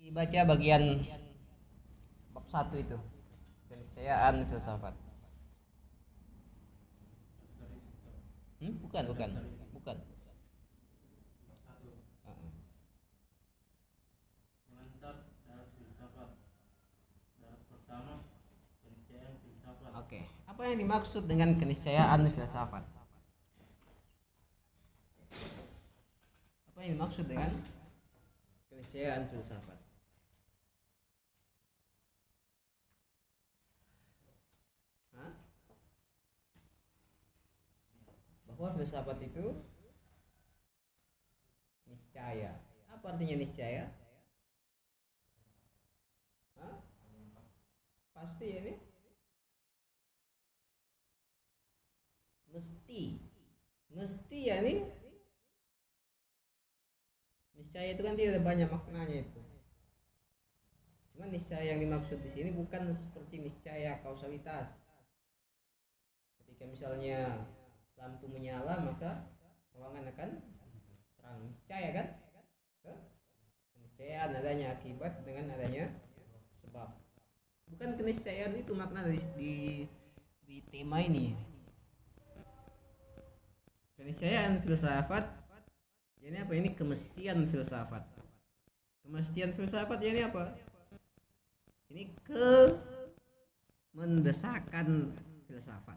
Dibaca bagian bab 1 itu, keniscayaan filsafat. Bukan, bukan, bukan. Heeh. Mengantar daras filsafat. Daras pertama, keniscayaan filsafat. Oke, apa yang dimaksud dengan keniscayaan filsafat? Apa yang dimaksud dengan keniscayaan filsafat? Hah? Bahwa filsafat itu niscaya. Apa artinya niscaya? Hah? Pasti ini? Mesti. Mesti ya ini? Niscaya itu kan tidak ada banyak maknanya itu. Cuma niscaya yang dimaksud di sini bukan seperti niscaya kausalitas. Ketika misalnya lampu menyala maka ruangan akan terang, niscaya kan? Keniscayaan adanya akibat dengan adanya sebab. Bukan keniscayaan itu makna di tema ini. Keniscayaan filsafat ini apa? Ini kemestian filsafat. Kemestian filsafat ini apa? Ini mendesakan filsafat.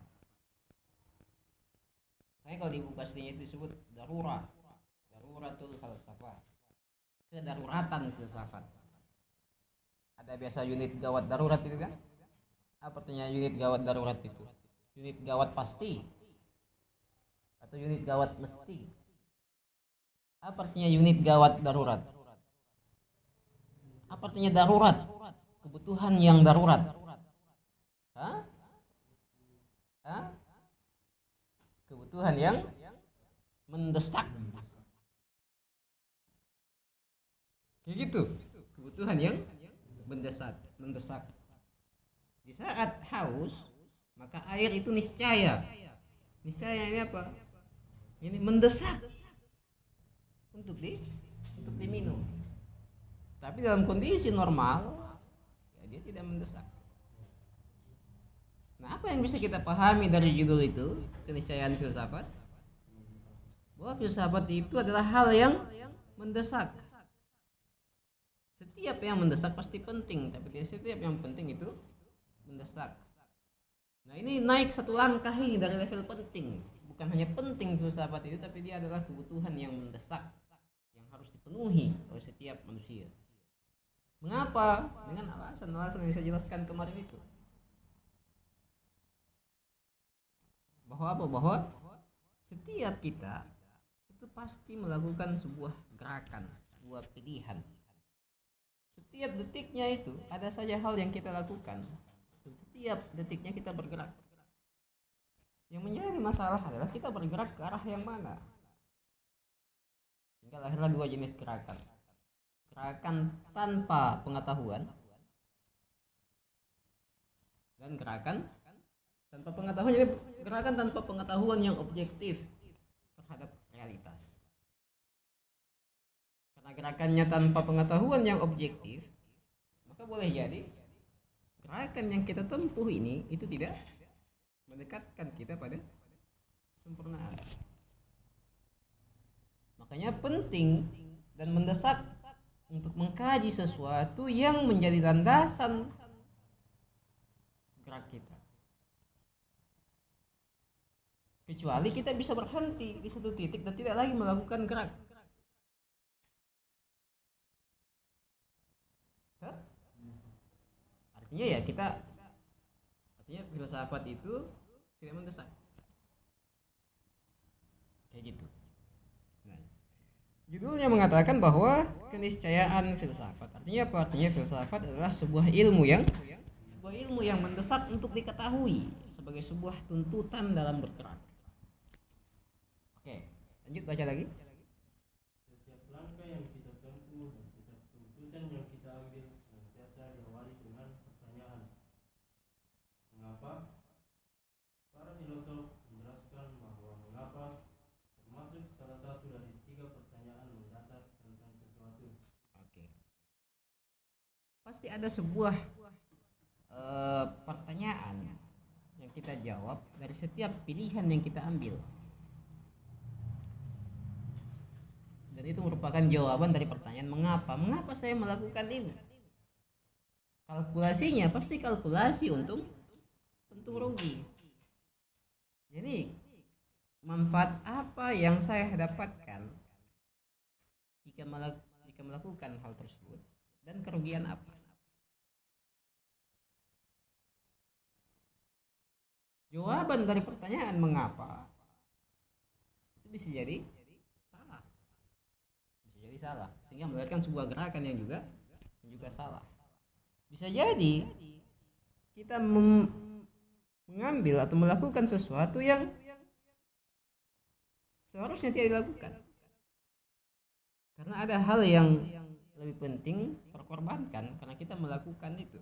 Nah, kalau di buku aslinya itu disebut daruratul falsafah, kedaruratan filsafat. Ada biasa unit gawat darurat itu kan? Apa artinya unit gawat darurat itu? Unit gawat pasti atau unit gawat mesti? Apa artinya unit gawat darurat? Apa artinya darurat? Kebutuhan yang darurat. Hah? Hah? Kebutuhan yang mendesak. Kayak gitu. Kebutuhan yang mendesak. Di saat haus, maka air itu niscaya. Niscaya ini apa? Ini mendesak untuk diminum. Tapi dalam kondisi normal, ya dia tidak mendesak. Nah, apa yang bisa kita pahami dari judul itu, keniscayaan filsafat? Bahwa filsafat itu adalah hal yang mendesak. Setiap yang mendesak pasti penting, tapi tidak setiap yang penting itu mendesak. Nah, ini naik satu langkah ini dari level penting. Bukan hanya penting filsafat itu, tapi dia adalah kebutuhan yang mendesak yang harus dipenuhi oleh setiap manusia. Mengapa? Dengan alasan-alasan yang saya jelaskan kemarin itu. Bahwa apa? Bahwa setiap kita itu pasti melakukan sebuah gerakan, sebuah pilihan. Setiap detiknya itu ada saja hal yang kita lakukan. Dan setiap detiknya kita bergerak. Yang menjadi masalah adalah kita bergerak ke arah yang mana. Sehingga lahirlah dua jenis gerakan. Gerakan tanpa pengetahuan dan gerakan tanpa pengetahuan. Jadi gerakan tanpa pengetahuan yang objektif terhadap realitas. Karena gerakannya tanpa pengetahuan yang objektif, maka boleh jadi gerakan yang kita tempuh ini itu tidak mendekatkan kita pada kesempurnaan. Makanya penting dan mendesak untuk mengkaji sesuatu yang menjadi landasan gerak kita. Kecuali kita bisa berhenti di satu titik dan tidak lagi melakukan gerak. Artinya ya artinya filsafat itu tidak mendesak. Kayak gitu. Nah, judulnya mengatakan bahwa keniscayaan filsafat. Artinya apa? Artinya filsafat adalah sebuah ilmu yang mendesak untuk diketahui sebagai sebuah tuntutan dalam bergerak. Oke, lanjut baca lagi. Setiap langkah yang kita tempuh dan setiap keputusan yang kita ambil senantiasa diawali dengan pertanyaan. Mengapa? Para filosof menjelaskan bahwa mengapa termasuk salah satu dari 3 pertanyaan mendasar tentang sesuatu. Oke. pasti ada sebuah pertanyaan yang kita jawab dari setiap pilihan yang kita ambil. Dan itu merupakan jawaban dari pertanyaan mengapa. Mengapa saya melakukan ini? Kalkulasinya pasti kalkulasi untung rugi. Jadi manfaat apa yang saya dapatkan jika melakukan hal tersebut, dan kerugian apa? Jawaban dari pertanyaan mengapa itu bisa jadi salah, sehingga melahirkan sebuah gerakan yang juga salah. Bisa jadi kita mengambil atau melakukan sesuatu yang seharusnya tidak dilakukan, karena ada hal yang lebih penting terkorbankan karena kita melakukan itu.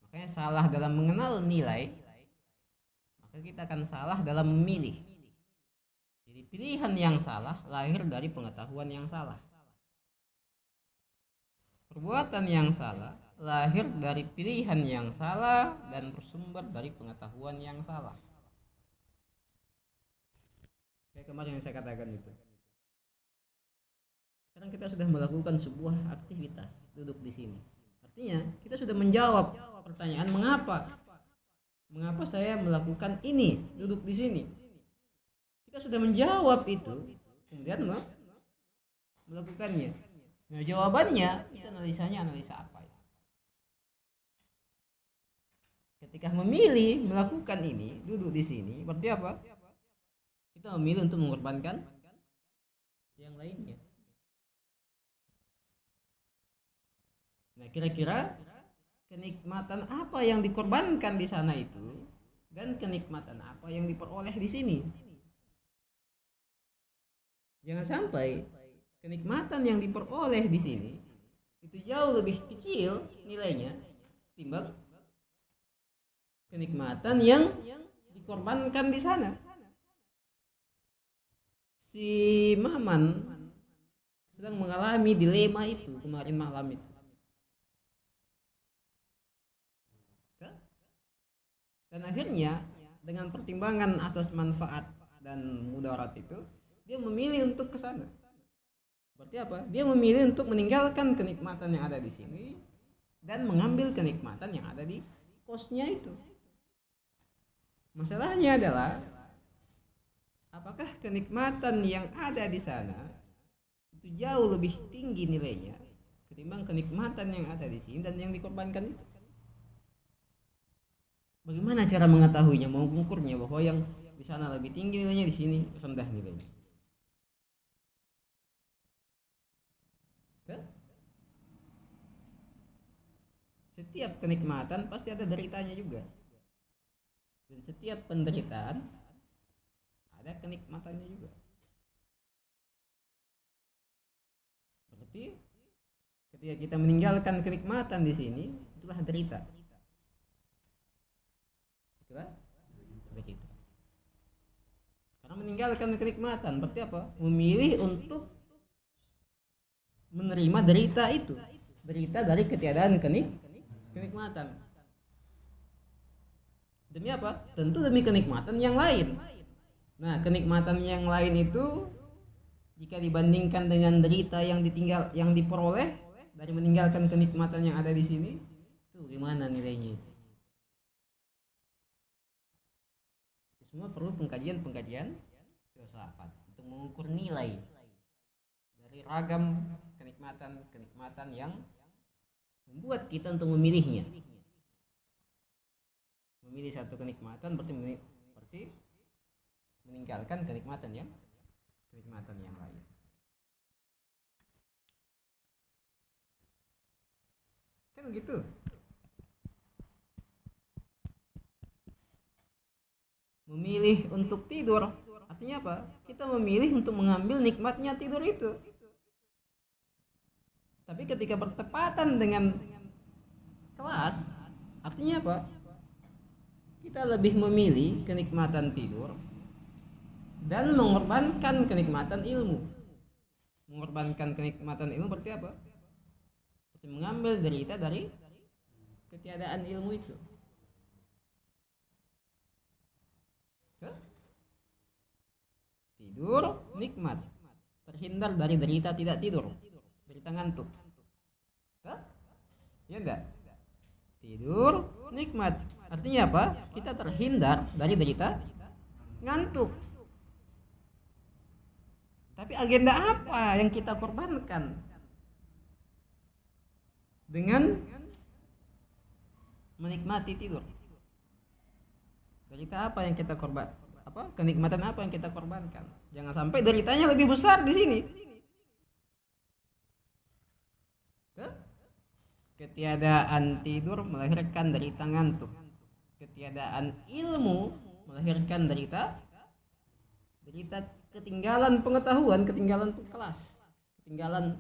Makanya salah dalam mengenal nilai, maka kita akan salah dalam memilih. Jadi pilihan yang salah lahir dari pengetahuan yang salah. Perbuatan yang salah lahir dari pilihan yang salah dan bersumber dari pengetahuan yang salah. Kayak kemarin yang saya katakan itu. Sekarang kita sudah melakukan sebuah aktivitas, duduk di sini. Artinya kita sudah menjawab pertanyaan mengapa. Mengapa saya melakukan ini, duduk di sini? Kita sudah menjawab itu, kemudian melakukannya. Nah, jawabannya itu analisanya analisa apa ya? Ketika memilih melakukan ini, duduk di sini, berarti apa? Kita memilih untuk mengorbankan yang lainnya. Nah, kira-kira kenikmatan apa yang dikorbankan di sana itu, dan kenikmatan apa yang diperoleh di sini? Jangan sampai kenikmatan yang diperoleh di sini itu jauh lebih kecil nilainya timbang kenikmatan yang dikorbankan di sana. Si Maman sedang mengalami dilema itu kemarin malam itu. Dan akhirnya dengan pertimbangan asas manfaat dan mudarat itu, dia memilih untuk ke sana. Berarti apa? Dia memilih untuk meninggalkan kenikmatan yang ada di sini dan mengambil kenikmatan yang ada di kosnya itu. Masalahnya adalah apakah kenikmatan yang ada di sana itu jauh lebih tinggi nilainya ketimbang kenikmatan yang ada di sini dan yang dikorbankan itu? Bagaimana cara mengetahuinya, mengukurnya bahwa yang di sana lebih tinggi nilainya, di sini rendah nilainya? Setiap kenikmatan pasti ada deritanya juga, dan setiap penderitaan ada kenikmatannya juga. Berarti ketika kita meninggalkan kenikmatan di sini, itulah derita. Itulah derita. Karena meninggalkan kenikmatan berarti apa? Memilih untuk menerima derita itu, derita dari ketiadaan kenikmatan. Demi apa? Tentu demi kenikmatan yang lain. Nah, kenikmatan yang lain itu jika dibandingkan dengan derita yang diperoleh dari meninggalkan kenikmatan yang ada di sini, itu gimana nilainya itu? Semua perlu pengkajian filsafat untuk mengukur nilai dari ragam kenikmatan yang membuat kita untuk memilihnya. Memilih satu kenikmatan berarti meninggalkan kenikmatan yang lain. Kan begitu. Memilih untuk tidur artinya apa? Kita memilih untuk mengambil nikmatnya tidur itu. Tapi ketika bertepatan dengan kelas, artinya apa? Kita lebih memilih kenikmatan tidur dan mengorbankan kenikmatan ilmu. Mengorbankan kenikmatan ilmu berarti apa? Berarti mengambil derita dari ketiadaan ilmu itu. Hah? Tidur nikmat, terhindar dari derita tidak tidur, derita ngantuk. Hah? Ya enggak? Tidur nikmat, artinya apa? Kita terhindar dari derita ngantuk. Tapi agenda apa yang kita korbankan dengan menikmati tidur? Derita apa yang kita korban? Apa kenikmatan apa yang kita korbankan? Jangan sampai deritanya lebih besar di sini. Ketiadaan tidur melahirkan derita ngantuk. Ketiadaan ilmu melahirkan derita ketinggalan pengetahuan, ketinggalan kelas, ketinggalan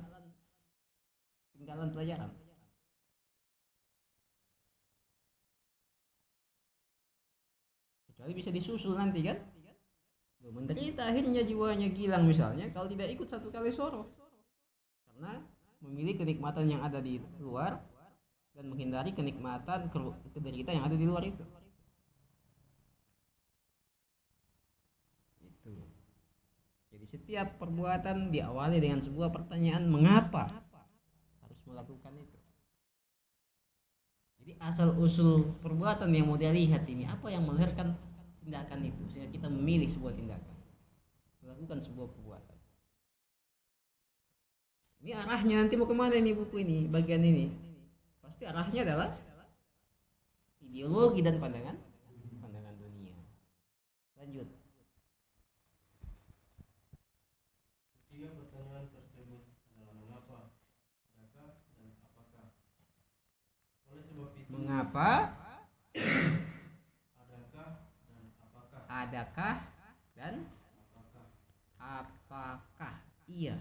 pelajaran. Kecuali bisa disusul nanti kan, menderita akhirnya jiwanya gilang misalnya kalau tidak ikut satu kali soro, karena memilih kenikmatan yang ada di luar dan menghindari kenikmatan kederita yang ada di luar itu. Jadi setiap perbuatan diawali dengan sebuah pertanyaan, mengapa harus melakukan itu? Jadi asal usul perbuatan yang mau dilihat ini, apa yang melahirkan tindakan itu sehingga kita memilih sebuah tindakan, melakukan sebuah perbuatan. Ini arahnya nanti mau kemana ini buku ini, bagian ini? Pasti arahnya adalah ideologi dan pandangan dunia. Lanjut. Ketiga pertanyaan tersebut adalah mengapa, adakah, dan apakah. Oleh sebab itu, Mengapa, adakah, dan apakah? apakah. Iya.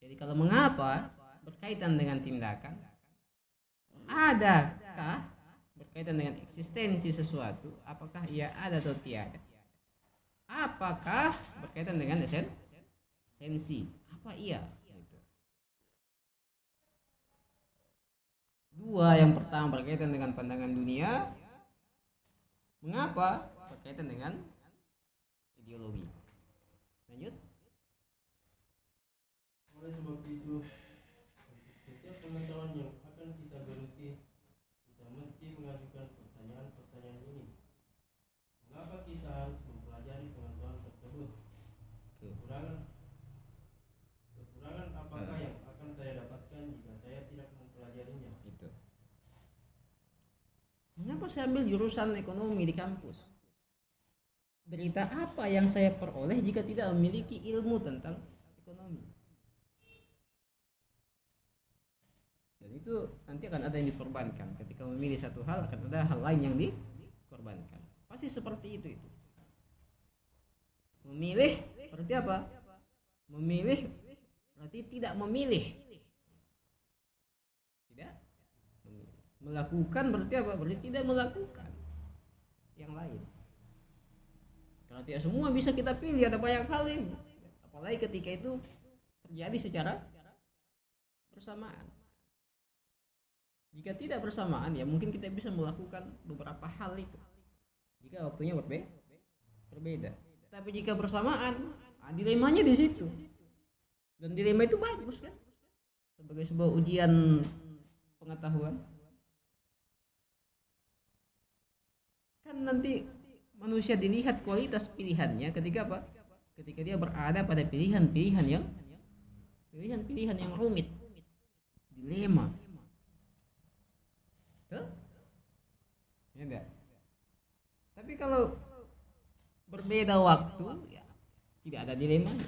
Jadi kalau mengapa berkaitan dengan tindakan, adakah berkaitan dengan eksistensi sesuatu, apakah ia ada atau tiada. Apakah berkaitan dengan esensi, apa iya. Dua, yang pertama berkaitan dengan pandangan dunia, mengapa berkaitan dengan ideologi. Lanjut. Oleh sebab itu, setiap pengetahuan yang akan kita geluti, kita mesti mengajukan pertanyaan-pertanyaan ini. Mengapa kita harus mempelajari pengetahuan tersebut? Kekurangan apakah yang akan saya dapatkan jika saya tidak mempelajarinya? Itu. Mengapa saya ambil jurusan ekonomi di kampus? Berita apa yang saya peroleh jika tidak memiliki ilmu tentang ekonomi? Dan itu nanti akan ada yang dikorbankan. Ketika memilih satu hal akan ada hal lain yang dikorbankan. Pasti seperti itu. Memilih berarti apa? Memilih berarti tidak memilih. Tidak memilih. Melakukan berarti apa? Berarti tidak melakukan yang lain. Karena tidak semua bisa kita pilih, ada banyak hal ini. Apalagi ketika itu terjadi secara bersamaan. Jika tidak bersamaan, ya mungkin kita bisa melakukan beberapa hal itu jika waktunya berbeda. Tapi jika bersamaan, dilemanya di situ. Dan dilema itu bagus kan? Sebagai sebuah ujian pengetahuan. Kan nanti manusia dilihat kualitas pilihannya ketika apa? Ketika dia berada pada pilihan-pilihan yang rumit. Dilema. Ya enggak? Tapi kalau berbeda waktu, ya tidak ada dilemanya.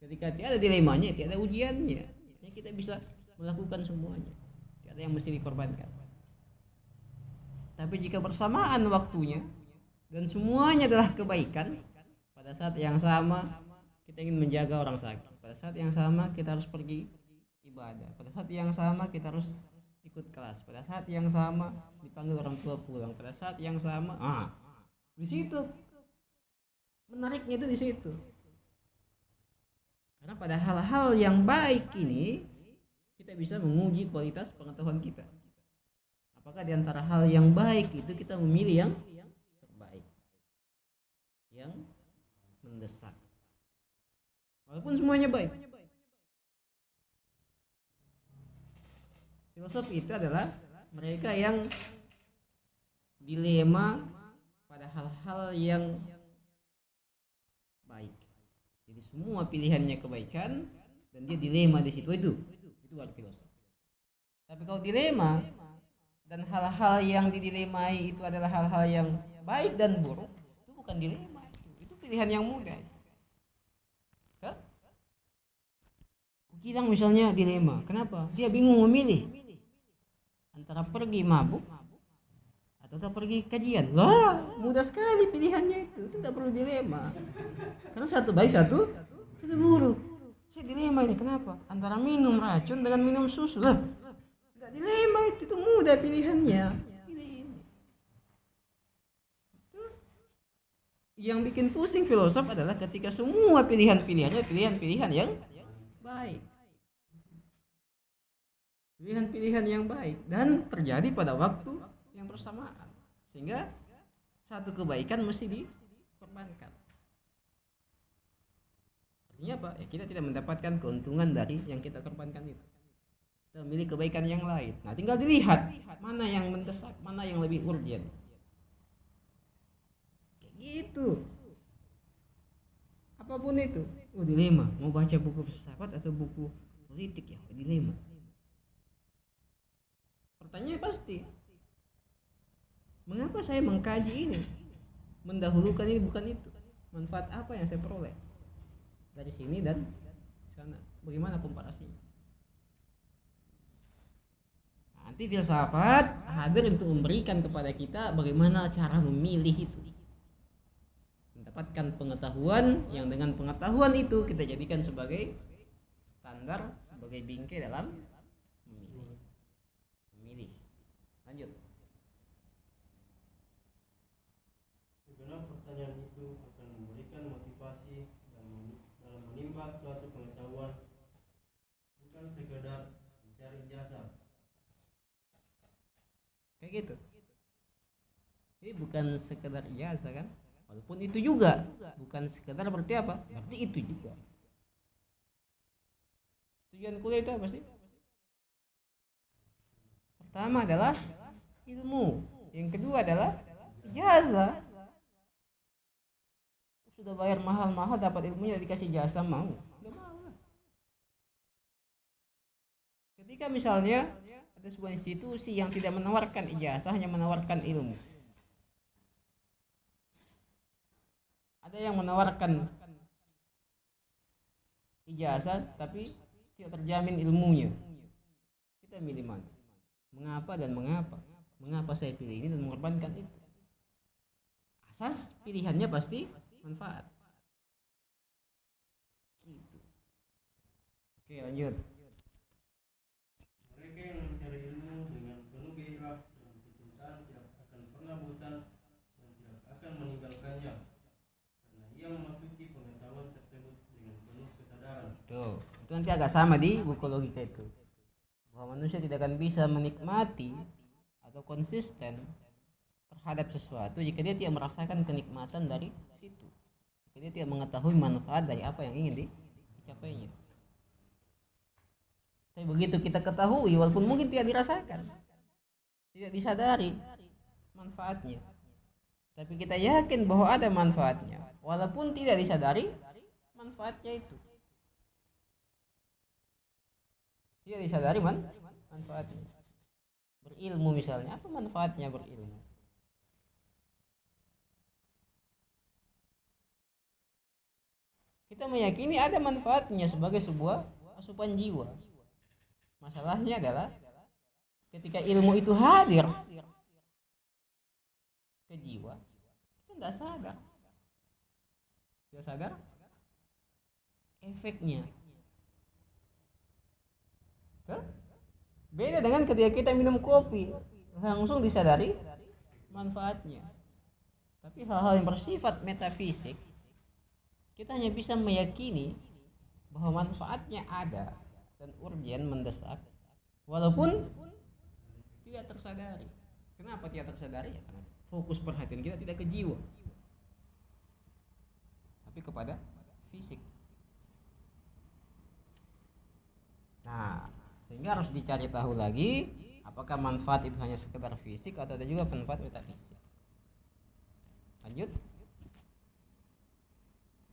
Ketika tidak ada dilemanya, tidak ada ujiannya. Ya, kita bisa melakukan semuanya. Tidak ada yang mesti dikorbankan. Tapi jika bersamaan waktunya dan semuanya adalah kebaikan, pada saat yang sama kita ingin menjaga orang sakit. Pada saat yang sama kita harus pergi ibadah. Pada saat yang sama kita harus ikut kelas. Pada saat yang sama dipanggil orang tua pulang. Pada saat yang sama, di situ menariknya itu di situ. Karena pada hal-hal yang baik ini kita bisa menguji kualitas pengetahuan kita. Apakah di antara hal yang baik itu kita memilih yang terbaik, yang mendesak, walaupun semuanya baik. Filosof itu adalah mereka yang dilema pada hal-hal yang baik. Jadi semua pilihannya kebaikan dan dia dilema di situ, itu baru filosof. Tapi kalau dilema dan hal-hal yang didilemai itu adalah hal-hal yang baik dan buruk, itu bukan dilema, itu pilihan yang mudah. Gilang misalnya dilema, kenapa? Dia bingung memilih antara pergi mabuk atau pergi kajian. Lah, mudah sekali pilihannya itu tidak perlu dilema. Karena satu baik, satu buruk. Saya dilema ini, kenapa? Antara minum racun dengan minum susu. Lah, tidak dilema, itu mudah pilihannya. Pilih ini. Yang bikin pusing filosof adalah ketika semua pilihan-pilihannya pilihan-pilihan yang baik. Pilihan-pilihan yang baik dan terjadi pada waktu yang bersamaan, sehingga satu kebaikan mesti dikorbankan. Artinya apa? Ya, kita tidak mendapatkan keuntungan dari yang kita korbankan itu. Kita memilih kebaikan yang lain. Nah, tinggal dilihat mana yang mendesak, mana yang lebih urgent. Kayak gitu. Apapun itu, dilema. Mau baca buku filsafat atau buku politik, ya dilema. Pertanyaan pasti, mengapa saya mengkaji ini? Mendahulukan ini bukan itu. Manfaat apa yang saya peroleh dari sini dan sana? Bagaimana komparasinya? Nanti filsafat hadir untuk memberikan kepada kita bagaimana cara memilih itu. Mendapatkan pengetahuan yang dengan pengetahuan itu kita jadikan sebagai standar, sebagai bingkai dalam memilih. Lanjut. Segenap pertanyaan itu akan memberikan motivasi dalam menimba suatu pengetahuan, bukan sekedar mencari jasa. Kayak gitu. Ini bukan sekedar ijazah kan? Walaupun itu juga bukan sekedar, berarti apa? Berarti itu juga. Tujuan kuliah itu apa sih? Pertama adalah ilmu, yang kedua adalah ijazah. Sudah bayar mahal-mahal dapat ilmunya dikasih jasa, mau? Udah mau. Ketika misalnya ada sebuah institusi yang tidak menawarkan ijazah, hanya menawarkan ilmu. Ada yang menawarkan ijazah tapi tidak terjamin ilmunya. Kita milih mana? Mengapa dan mengapa? Mengapa saya pilih ini dan mengorbankan itu? Asas pilihannya pasti manfaat. Gitu. Oke, lanjut. Mereka yang mencari ilmu dengan penuh gairah dan kecintaan tidak akan pernah bosan dan tidak akan meninggalkannya, karena ia memasuki pengetahuan tersebut dengan penuh kesadaran. Tuh, itu nanti agak sama di buku logika itu. Bahwa manusia tidak akan bisa menikmati atau konsisten terhadap sesuatu jika dia tidak merasakan kenikmatan dari situ. Jika dia tidak mengetahui manfaat dari apa yang ingin dicapainya. Tapi begitu kita ketahui, walaupun mungkin tidak dirasakan, tidak disadari manfaatnya, tapi kita yakin bahwa ada manfaatnya, walaupun tidak disadari manfaatnya itu. Tidak disadari manfaatnya. Berilmu misalnya, apa manfaatnya berilmu? Kita meyakini ada manfaatnya sebagai sebuah asupan jiwa. Masalahnya adalah ketika ilmu itu hadir ke jiwa, kita tidak sadar. Tidak sadar efeknya. Beda dengan ketika kita minum kopi, langsung disadari manfaatnya. Tapi hal-hal yang bersifat metafisik, kita hanya bisa meyakini bahwa manfaatnya ada dan urgen mendesak walaupun tidak tersadari. Kenapa tidak tersadari? Ya karena fokus perhatian kita tidak ke jiwa tapi kepada fisik. Nah, sehingga harus dicari tahu lagi apakah manfaat itu hanya sekedar fisik atau ada juga manfaat metafisik. Lanjut.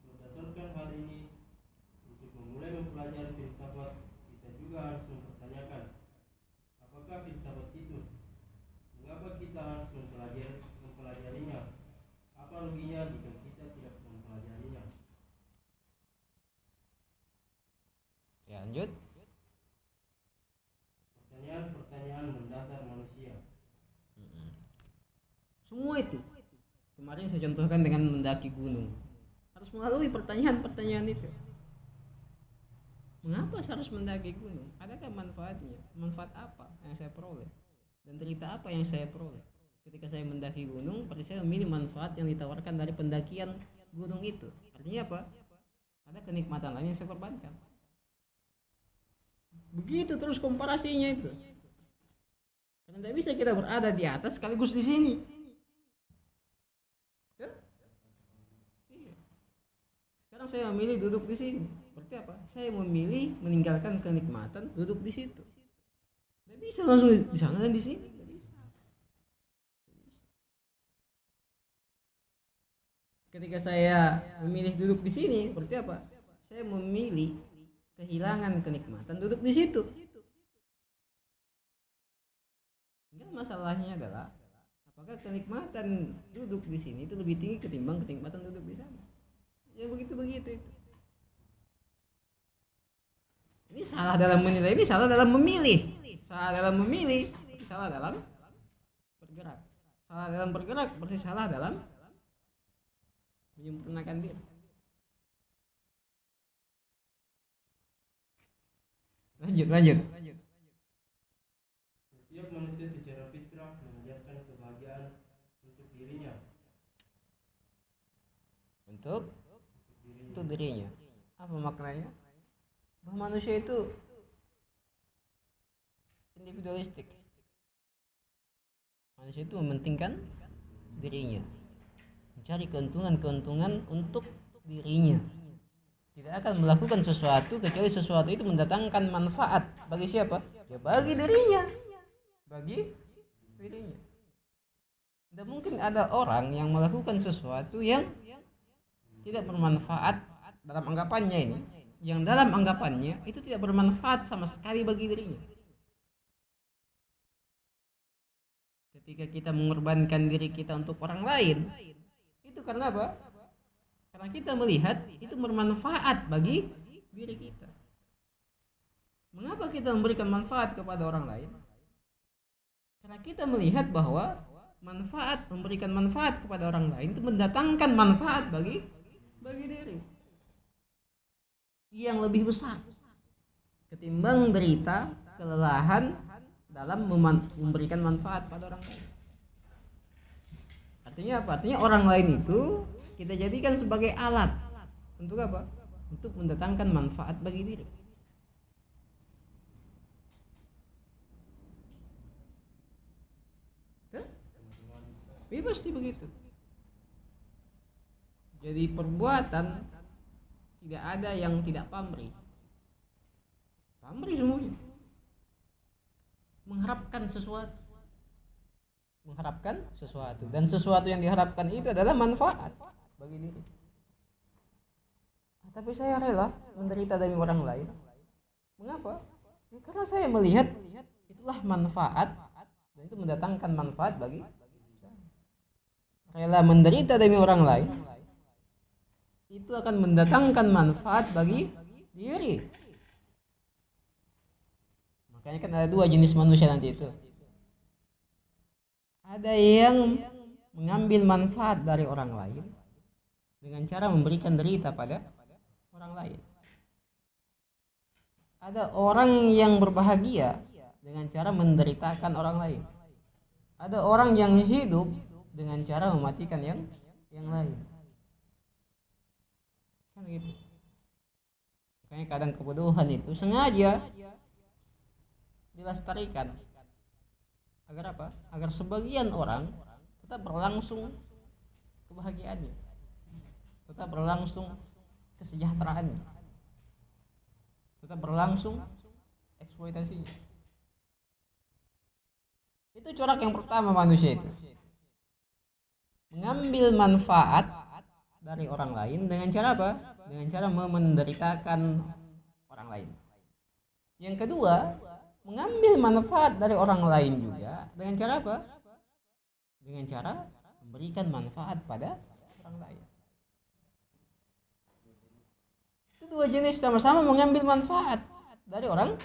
Berdasarkan hal ini, untuk memulai mempelajari filsafat, kita juga harus mempertanyakan apakah filsafat itu, mengapa kita harus mempelajarinya, apa ruginya jika kita tidak mempelajarinya. Ya, lanjut. Pertanyaan-pertanyaan mendasar manusia. Semua itu kemarin saya contohkan dengan mendaki gunung, harus melalui pertanyaan-pertanyaan itu. Mengapa saya harus mendaki gunung? Adakah manfaatnya? Manfaat apa yang saya peroleh? Dan derita apa yang saya peroleh? Ketika saya mendaki gunung, berarti saya memilih manfaat yang ditawarkan dari pendakian gunung itu. Artinya apa? Ada kenikmatan lain yang saya korbankan. Begitu terus komparasinya itu. Karena tidak bisa kita berada di atas sekaligus di sini. Iya. Sekarang saya memilih duduk di sini. Berarti apa? Saya memilih meninggalkan kenikmatan duduk di situ. Tidak bisa langsung di sana dan di sini. Tidak bisa. Ketika saya memilih duduk di sini, berarti apa? Saya memilih kehilangan kenikmatan duduk di situ. Enggak, masalahnya adalah apakah kenikmatan duduk di sini itu lebih tinggi ketimbang kenikmatan duduk di sana. Ya begitu itu. Ini salah dalam menilai, ini salah dalam memilih. Salah dalam memilih, salah dalam bergerak. Salah dalam bergerak berarti salah dalam menyempurnakan diri. Lanjut. Setiap manusia secara fitrah mengajarkan kebahagiaan untuk dirinya. Untuk dirinya. Apa maknanya? Bahwa manusia itu individualistik. Manusia itu mementingkan dirinya, mencari keuntungan untuk dirinya. Tidak akan melakukan sesuatu kecuali sesuatu itu mendatangkan manfaat bagi siapa? Ya bagi dirinya. Tidak mungkin ada orang yang melakukan sesuatu yang tidak bermanfaat dalam anggapannya ini. Yang dalam anggapannya itu tidak bermanfaat sama sekali bagi dirinya. Ketika kita mengorbankan diri kita untuk orang lain, itu karena apa? Karena kita melihat itu bermanfaat bagi diri kita. Mengapa kita memberikan manfaat kepada orang lain? Karena kita melihat bahwa memberikan manfaat kepada orang lain itu mendatangkan manfaat bagi diri yang lebih besar ketimbang derita, kelelahan dalam memberikan manfaat pada orang lain. Artinya apa? Artinya orang lain itu kita jadikan sebagai alat untuk apa? Untuk mendatangkan manfaat bagi diri. Pasti begitu. Jadi perbuatan tidak ada yang tidak pamrih. Pamrih semuanya. Mengharapkan sesuatu dan sesuatu yang diharapkan itu adalah manfaat bagi diri. Tapi saya rela menderita demi orang lain. Mengapa? Ya, karena saya melihat itulah manfaat dan itu mendatangkan manfaat bagi saya. Rela menderita demi orang lain itu akan mendatangkan manfaat bagi diri. Makanya kan ada dua jenis manusia nanti itu. Ada yang mengambil manfaat dari orang lain dengan cara memberikan derita pada orang lain. Ada orang yang berbahagia dengan cara menderitakan orang lain. Ada orang yang hidup dengan cara mematikan yang lain. Kan gitu. Makanya kadang kebodohan itu sengaja dilestarikan agar apa? Agar sebagian orang tetap berlangsung kebahagiaannya, tetap berlangsung kesejahteraannya, tetap berlangsung eksploitasinya. Itu corak yang pertama manusia itu. Mengambil manfaat dari orang lain dengan cara apa? Dengan cara menderitakan orang lain. Yang kedua, mengambil manfaat dari orang lain juga dengan cara apa? Dengan cara memberikan manfaat pada orang lain. Itu dua jenis sama-sama mengambil manfaat dari orang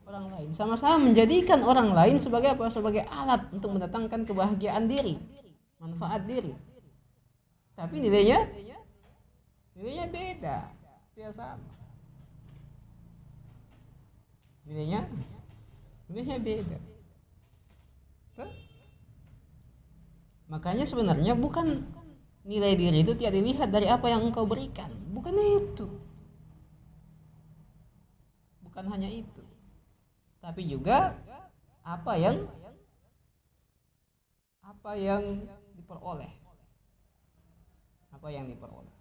lain, sama-sama menjadikan orang lain sebagai apa? Sebagai alat untuk mendatangkan kebahagiaan diri, manfaat diri. Tapi nilainya beda, tidak sama. Nilainya beda. Makanya sebenarnya bukan nilai diri itu tidak dilihat dari apa yang engkau berikan, bukan itu. Bukan hanya itu. Tapi juga apa yang diperoleh. Apa yang diperoleh.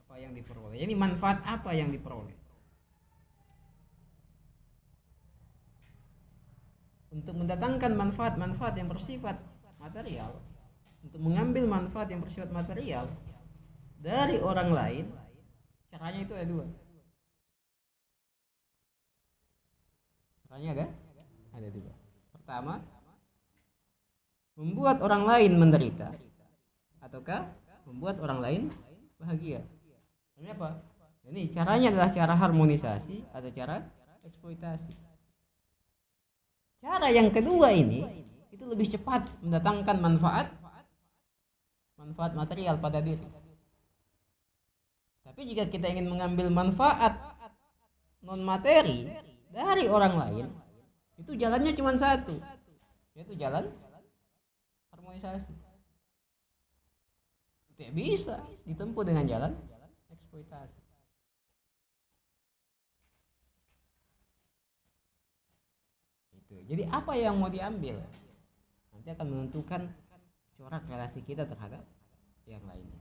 Apa yang diperoleh. Jadi manfaat apa yang diperoleh. Untuk mendatangkan manfaat-manfaat yang bersifat material, untuk mengambil manfaat yang bersifat material dari orang lain, caranya itu ada dua. Caranya ada dua. Pertama, membuat orang lain menderita, ataukah membuat orang lain bahagia. Ini apa? Ini caranya adalah cara harmonisasi atau cara eksploitasi. Cara yang kedua ini itu lebih cepat mendatangkan manfaat material pada diri. Tapi jika kita ingin mengambil manfaat non materi dari orang lain, itu jalannya cuma satu, yaitu jalan harmonisasi. Tidak bisa ditempuh dengan jalan eksploitasi. Jadi apa yang mau diambil nanti akan menentukan corak relasi kita terhadap yang lainnya.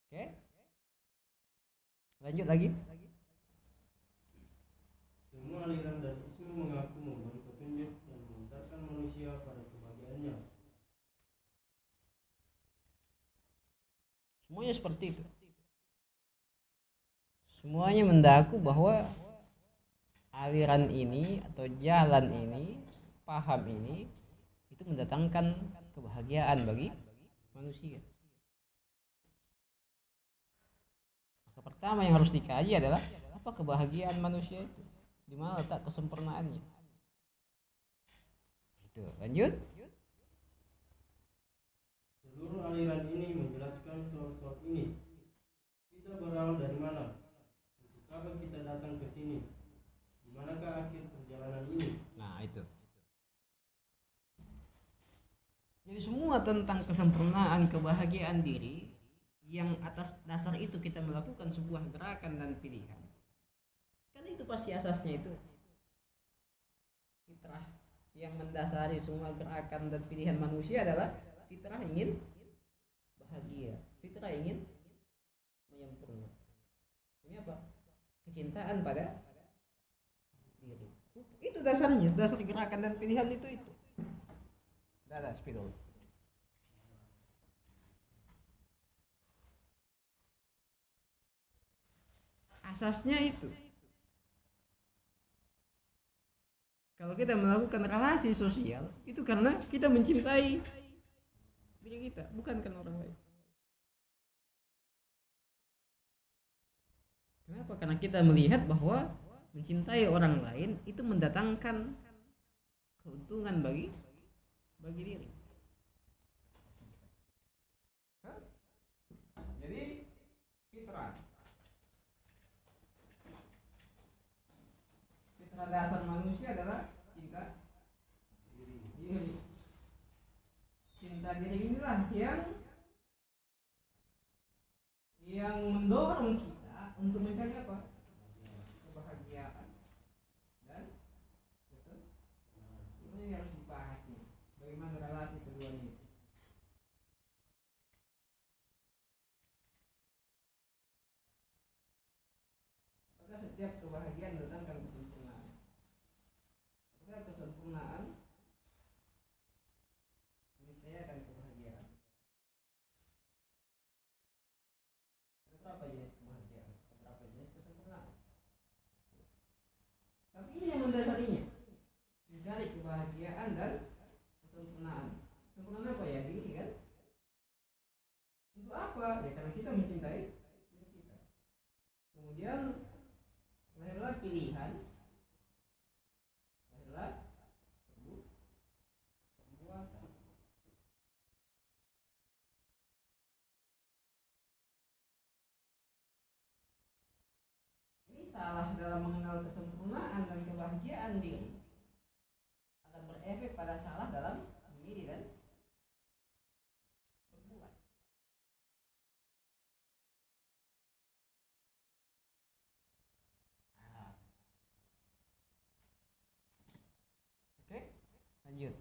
Oke, lanjut lagi. Semua aliran dan ismu mengaku memberi petunjuk dan mengantarkan manusia pada kebahagiaannya. Semuanya seperti itu. Semuanya mendaku bahwa aliran ini atau jalan ini, paham ini, itu mendatangkan kebahagiaan bagi manusia. Maka pertama yang harus dikaji adalah apa kebahagiaan manusia itu, di mana letak kesempurnaannya. Itu, lanjut. Seluruh aliran ini menjelaskan soal ini. Kita berawal dari mana? Apa kita datang ke sini? Di manakah akhir perjalanan ini? Nah, itu. Jadi semua tentang kesempurnaan kebahagiaan diri yang atas dasar itu kita melakukan sebuah gerakan dan pilihan. Kan itu pasti asasnya itu fitrah yang mendasari semua gerakan dan pilihan manusia adalah fitrah ingin bahagia, fitrah ingin menyempurna. Ini apa? Kecintaan pada diri. Itu dasarnya, dasar gerakan dan pilihan itu. Ada spidol. Asasnya itu. Kalau kita melakukan relasi sosial, itu karena kita mencintai diri kita, bukan karena orang lain. Kenapa? Karena kita melihat bahwa mencintai orang lain itu mendatangkan keuntungan bagi diri. Jadi fitrah Fitrah dasar manusia adalah cinta diri. Cinta diri inilah yang mendorong kita untuk mencari apa? Kebahagiaan dan kesenangan. Ini harus dibahas nih. Bagaimana relasi keduanya itu? Apakah setiap kebahagiaan mendatangkan kesempurnaan? Apakah kesempurnaan meniscayakan kebahagiaan? Ada berapa jenis kebahagiaan? Ada berapa jenis kesempurnaan? Tapi ini yang mendasarinya. Mencari kebahagiaan dan kesempurnaan. Sempurnaan apa ya? Diri kan? Untuk apa? Ya karena kita mencintai diri kita. Kemudian lahirlah pilihan, lahirlah perbuatan. Ini salah dalam mengenal kesempurnaan dan kebahagiaan diri akan berefek pada salah dalam memilih dan berbuat. Oke, lanjut.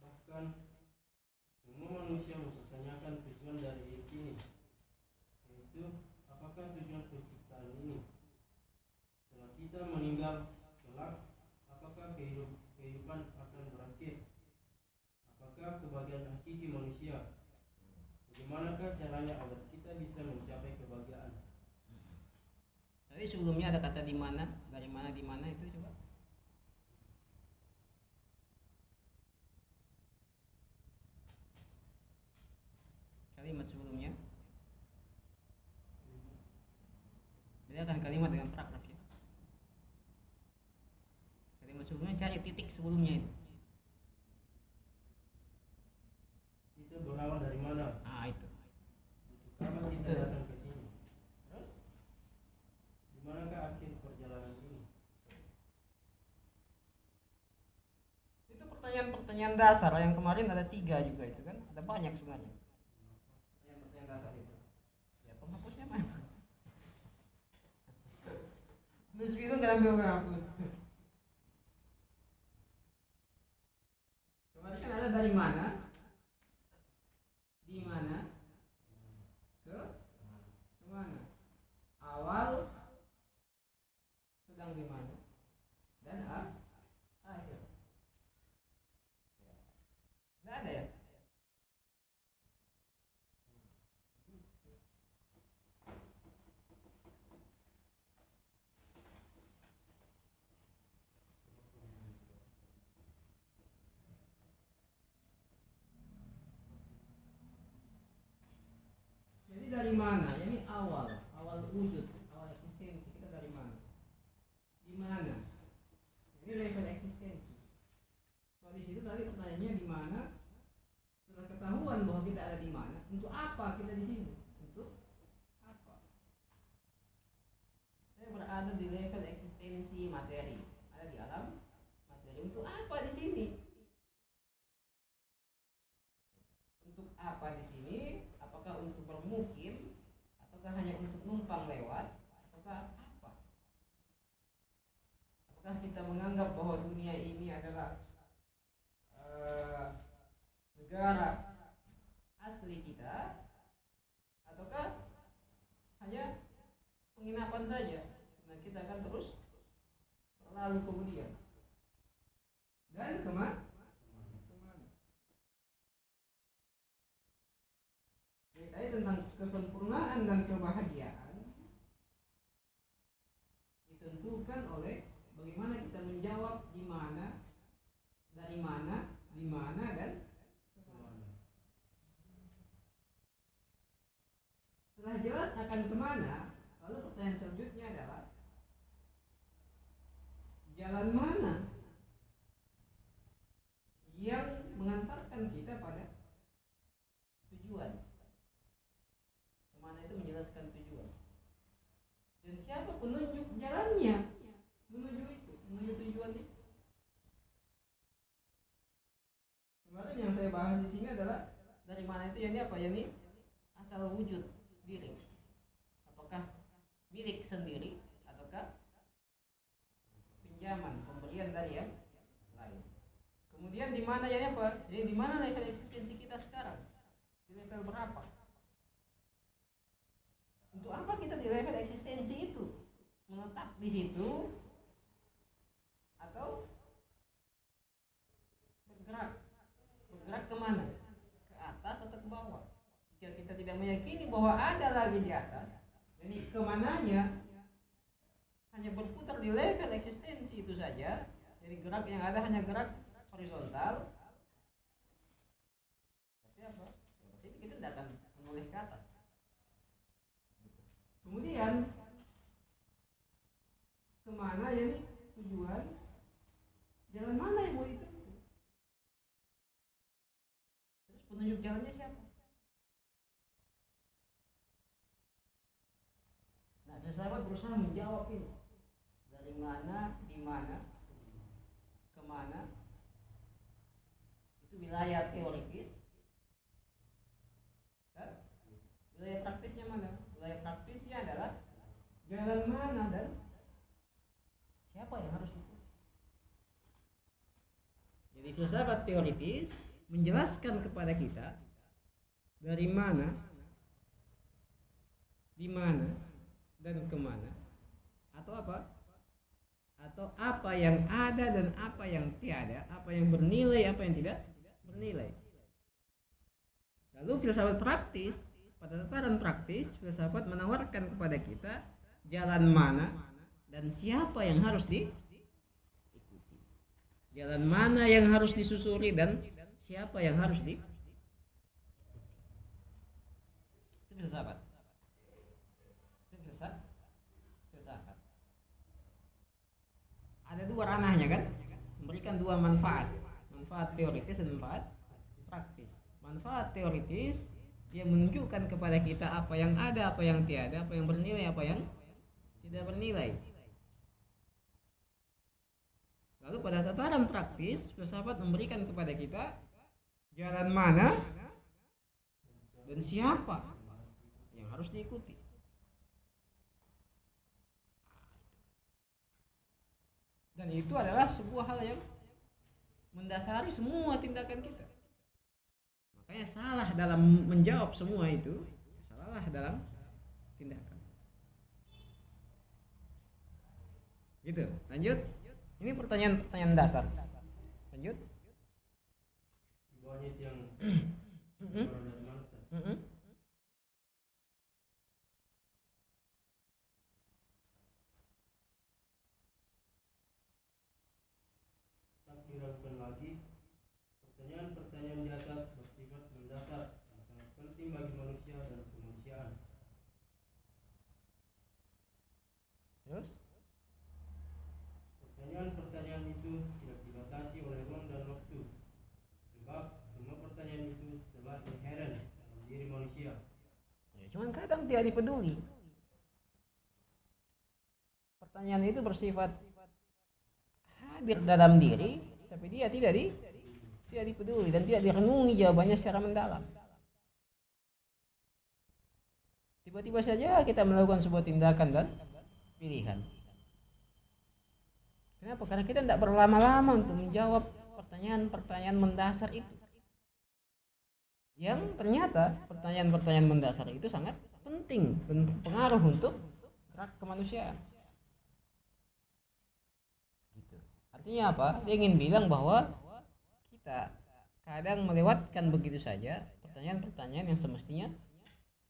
Bahkan semua manusia mempertanyakan tujuan dari hidup ini, yaitu apakah tujuan penciptaan ini? Setelah kita meninggal kelak, apakah kehidupan akan berakhir? Apakah kebahagiaan hakiki manusia? Bagaimanakah caranya agar kita bisa mencapai kebahagiaan? Tadi sebelumnya ada kata di mana, dari mana, di mana itu coba. Kalimat sebelumnya. Bedakan kalimat dengan paragraf ya. Kalimat sebelumnya cari titik sebelumnya itu. Kita berawal dari mana? Itu. Untuk apa kita Betul. datang ke sini? Terus? Di manakah akhir perjalanan ini? Itu pertanyaan-pertanyaan dasar yang kemarin ada 3 juga itu kan. Ada banyak sebenarnya. Pertanyaan-pertanyaan dasar itu. Ya penghapusnya mana? Terus itu nggak ambil penghapus. Kemarin kan ada dari mana, di mana, ke mana, awal, sedang di mana, dan akhir. Nggak ada ya? Jadi dari mana? Ini awal wujud, awal eksistensi kita dari mana? Di mana? Ini level eksistensi. Kalau di situ tadi pertanyaannya di mana? Setelah ketahuan bahwa kita ada di mana, untuk apa kita di sini? Untuk apa? Saya berada di level eksistensi materi, ada di alam materi. Untuk apa di sini? Untuk apa di sini? Apakah untuk bermukim? Ataukah hanya untuk numpang lewat? Ataukah apa? Apakah kita menganggap bahwa dunia ini adalah negara asli kita? Ataukah hanya penginapan saja? Nah kita akan terus berlalu kemudian. Dan kemana? Tadi tentang kesempurnaan dan kebahagiaan ditentukan oleh bagaimana kita menjawab di mana, dari mana, di mana dan kemana. Setelah jelas akan kemana, lalu pertanyaan selanjutnya adalah jalan mana yang mengantarkan kita pada tujuan. Kemana itu menjelaskan tujuan. Dan Dan siapa penunjuk jalannya menuju itu, menuju tujuan itu. Kemarin yang saya bahas di sini adalah dari mana itu, yani apa, yani asal wujud diri. Apakah milik sendiri ataukah pinjaman, pemberian dari yang lain. Kemudian di mana, yani apa? Jadi di mana level eksistensi kita sekarang? Di level berapa? Untuk apa kita di level eksistensi itu? Menetap di situ atau bergerak? Bergerak kemana? Ke atas atau ke bawah? Jika kita tidak meyakini bahwa ada lagi di atas, jadi kemananya hanya berputar di level eksistensi itu saja. Jadi gerak yang ada hanya gerak horizontal. Berarti apa? Ya, berarti kita tidak akan menoleh ke atas. Kemudian kemana, yani tujuan, jalan mana yang mau ditempuh? Terus penunjuk jalannya siapa? Nah, filsafat berusaha menjawab ini. Dari mana, di mana, kemana, itu wilayah teoritis. Dan wilayah praktisnya mana? Wilayah praktisnya adalah jalan mana dan siapa yang harus diikuti. Jadi filsafat teoritis menjelaskan kepada kita dari mana, di mana, dan kemana, atau apa? Atau apa yang ada dan apa yang tiada, apa yang bernilai, apa yang tidak bernilai. Lalu filsafat praktis, pada tataran praktis, filsafat menawarkan kepada kita jalan mana dan siapa yang harus diikuti. Jalan mana yang harus disusuri dan siapa yang harus diikuti. Itu filsafat. Filsafat. Ada dua ranahnya kan? Memberikan dua manfaat. Manfaat teoritis dan manfaat praktis. Manfaat teoritis, dia menunjukkan kepada kita apa yang ada, apa yang tiada, apa yang bernilai, apa yang tidak bernilai. Lalu pada tataran praktis, filsafat memberikan kepada kita jalan mana dan siapa yang harus diikuti. Dan itu adalah sebuah hal yang mendasari semua tindakan kita. Makanya salah dalam menjawab semua itu, salah dalam tindakan. Gitu. Lanjut. Ini pertanyaan-pertanyaan dasar. Lanjut. Di bawahnya itu yang orang dari mana, Ustaz? Tak diragukan lagi, pertanyaan-pertanyaan di atas bersifat mendasar yang sangat penting bagi manusia dan kemanusiaan. Terus? Pertanyaan-pertanyaan itu tidak dibatasi oleh ruang dan waktu, sebab semua pertanyaan itu telah inheren dalam diri manusia. Ya, cuman kadang tidak dipeduli. Pertanyaan itu bersifat hadir dalam diri, tapi dia tidak dipeduli dan tidak direnungi jawabannya secara mendalam. Tiba-tiba saja kita melakukan sebuah tindakan dan pilihan. Kenapa? Karena kita tidak berlama-lama untuk menjawab pertanyaan-pertanyaan mendasar itu. Yang ternyata pertanyaan-pertanyaan mendasar itu sangat penting dan berpengaruh untuk gerak kemanusiaan. Gitu. Artinya apa? Dia ingin bilang bahwa kita kadang melewatkan begitu saja pertanyaan-pertanyaan yang semestinya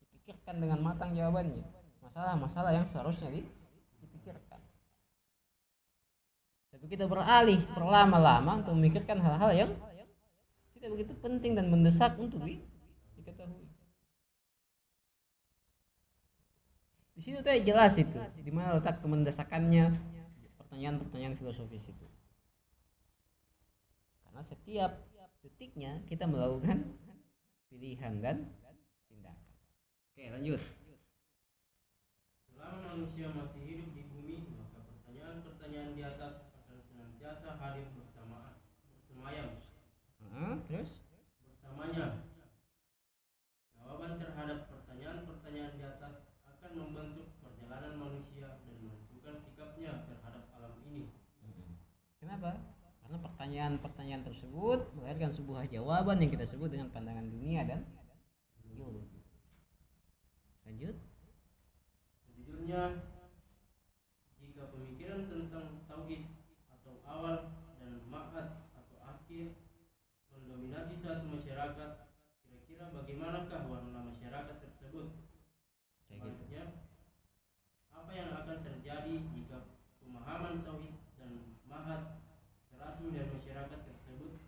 dipikirkan dengan matang jawabannya. Masalah-masalah yang seharusnya dipikirkan. Tapi kita beralih berlama-lama untuk memikirkan hal-hal yang tidak begitu penting dan mendesak untuk diketahui. Di situ tadi jelas itu, di mana letak kemendesakannya pertanyaan-pertanyaan filosofis itu. Karena setiap detiknya kita melakukan pilihan dan tindakan. Oke, lanjut. Selama manusia masih hidup di bumi, maka pertanyaan-pertanyaan di atas akan senantiasa hadir bersemayam Terus bersamanya. Jawaban terhadap pertanyaan-pertanyaan di atas akan membentuk perjalanan manusia dan menentukan sikapnya terhadap alam ini. kenapa? Karena pertanyaan-pertanyaan tersebut melahirkan sebuah jawaban yang kita sebut dengan pandangan dunia dan biologi. Lanjut. Sejujurnya, jika pemikiran tentang tauhid atau awal dan ma'ad atau akhir mendominasi suatu masyarakat, kira-kira bagaimanakah warna masyarakat tersebut? Kayak gitu. Sebaliknya, apa yang akan terjadi jika pemahaman tauhid dan ma'ad terasing dari masyarakat tersebut?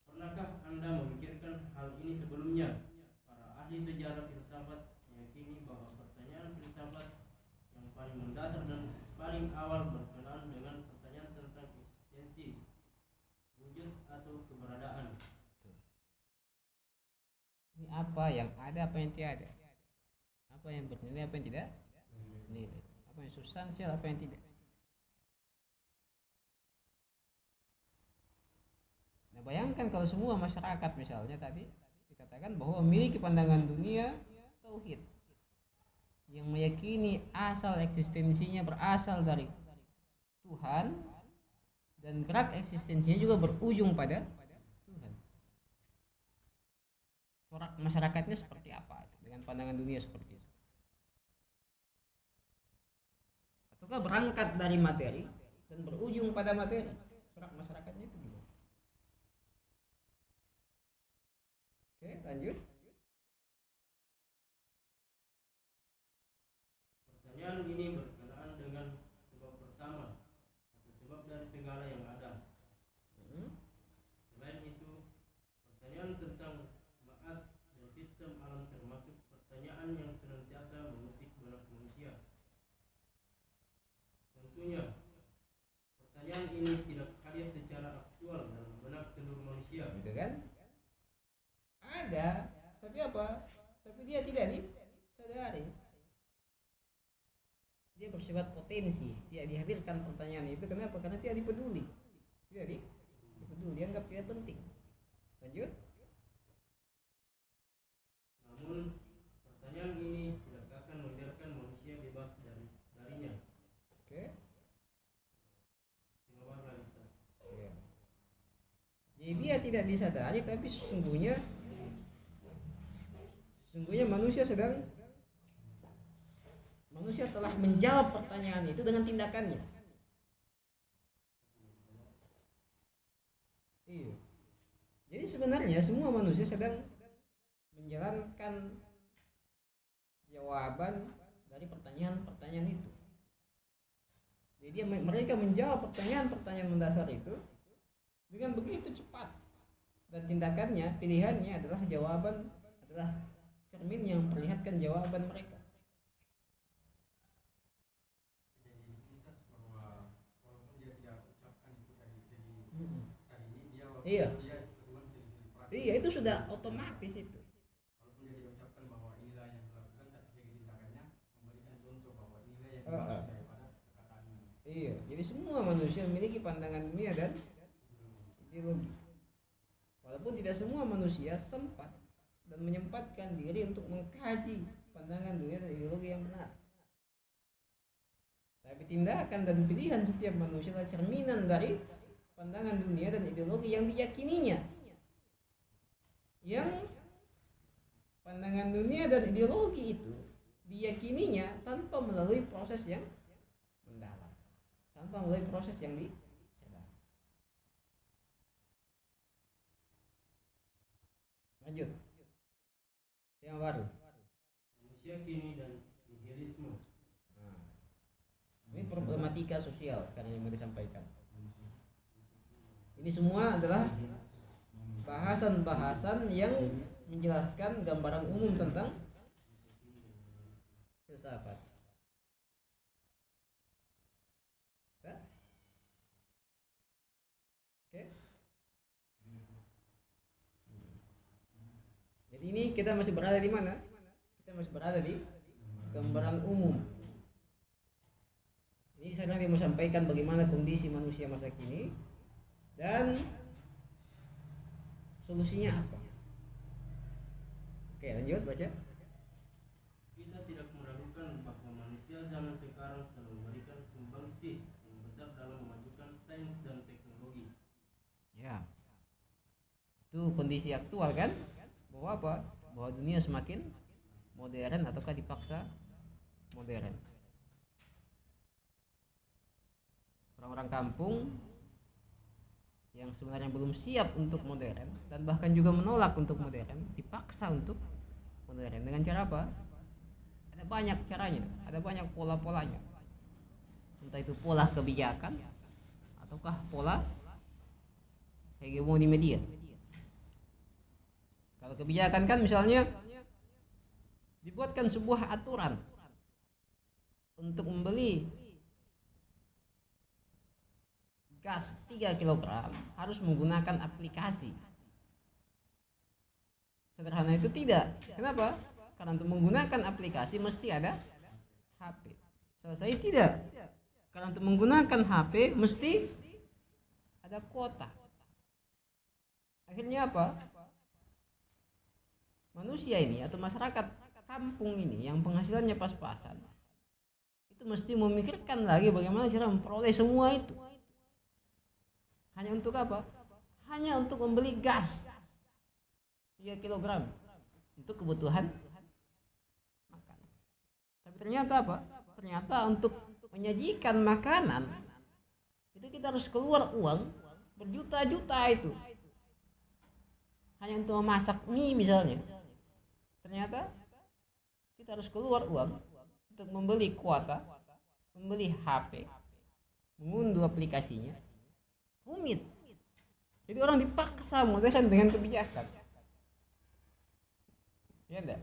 Pernahkah Anda memikirkan hal ini sebelumnya? Para ahli sejarah filsafat meyakini bahwa pertanyaan filsafat yang paling mendasar dan paling awal berkenaan dengan pertanyaan tentang eksistensi, wujud atau keberadaan. Ini apa yang ada, apa yang tiada, apa yang bernilai, apa yang tidak bernilai, apa yang substansial, apa yang tidak. Nah, bayangkan kalau semua masyarakat misalnya tadi dikatakan bahwa memiliki pandangan dunia tauhid yang meyakini asal eksistensinya berasal dari Tuhan dan gerak eksistensinya juga berujung pada Tuhan. Corak masyarakatnya seperti apa dengan pandangan dunia seperti itu? Ataukah berangkat dari materi dan berujung pada materi? Corak masyarakatnya itu gimana? Oke, lanjut. Pertanyaan ini berkenaan dengan sebab pertama atau sebab dari segala yang ada. Selain itu, pertanyaan tentang ma'ad dan sistem alam termasuk pertanyaan yang senantiasa mengusik benak manusia. Tentunya, pertanyaan ini tidak hadir secara aktual dalam benak seluruh manusia. Gitu kan? Ada, tapi apa? Tapi dia tidak disadari. Dia bersifat potensi, tidak dihadirkan pertanyaan itu. Kenapa? Karena tidak dipeduli. Tidak dipeduli, dianggap tidak penting. Lanjut. Namun, pertanyaan ini tidak akan membiarkan manusia bebas darinya. Oke. Ya. Jadi dia tidak disadari, tapi sesungguhnya manusia telah menjawab pertanyaan itu dengan tindakannya. Iya. Jadi sebenarnya semua manusia sedang menjalankan jawaban dari pertanyaan-pertanyaan itu. Jadi mereka menjawab pertanyaan-pertanyaan mendasar itu dengan begitu cepat, dan tindakannya, pilihannya adalah cermin yang memperlihatkan jawaban mereka. Iya. Iya, itu sudah otomatis itu. Walaupun dia tidak ucapkan bahwa inilah yang dilakukan, tapi segi tindakannya memberikan contoh bahwa inilah yang Heeh. daripada perkataannya. Iya, jadi semua manusia memiliki pandangan dunia dan ideologi. Walaupun tidak semua manusia sempat dan menyempatkan diri untuk mengkaji pandangan dunia dan ideologi yang benar. Tapi tindakan dan pilihan setiap manusia adalah cerminan dari pandangan dunia dan ideologi yang diyakininya. Yang pandangan dunia dan ideologi itu diyakininya tanpa melalui proses yang mendalam, tanpa melalui proses yang disadari. Lanjut. Yang baru. Manusia kini dan nihilisme. Nah, ini problematika sosial sekarang yang mau disampaikan. Ini semua adalah bahasan-bahasan yang menjelaskan gambaran umum tentang filsafat. Oke. Jadi ini kita masih berada di mana? Kita masih berada di gambaran umum. Ini saya nanti mau sampaikan bagaimana kondisi manusia masa kini dan solusinya apa. Oke, lanjut baca. Kita tidak meragukan bahwa manusia zaman sekarang telah memberikan sumbangsih yang besar dalam memajukan sains dan teknologi. Ya, itu kondisi aktual kan? Bahwa apa? Bahwa dunia semakin modern ataukah dipaksa modern. Orang-orang kampung yang sebenarnya belum siap untuk modern dan bahkan juga menolak untuk modern dipaksa untuk modern dengan cara apa? Ada banyak caranya, ada banyak pola-polanya. Entah itu pola kebijakan ataukah pola hegemoni media. Kalau kebijakan kan misalnya dibuatkan sebuah aturan untuk membeli gas 3 kg harus menggunakan aplikasi. Sederhana itu tidak. Kenapa? Karena untuk menggunakan aplikasi mesti ada HP. Selesai tidak? Karena untuk menggunakan HP mesti ada kuota. Akhirnya apa? Manusia ini atau masyarakat kampung ini yang penghasilannya pas-pasan itu mesti memikirkan lagi bagaimana cara memperoleh semua itu. Hanya untuk apa? Hanya untuk membeli gas 3 kg untuk kebutuhan makan. Tapi ternyata apa? Ternyata untuk menyajikan makanan itu kita harus keluar uang berjuta-juta itu. Hanya untuk memasak mie misalnya. Ternyata kita harus keluar uang untuk membeli kuota, membeli HP, mengunduh aplikasinya. Rumit. Jadi orang dipaksa modern dengan kebijakan. Ya enggak?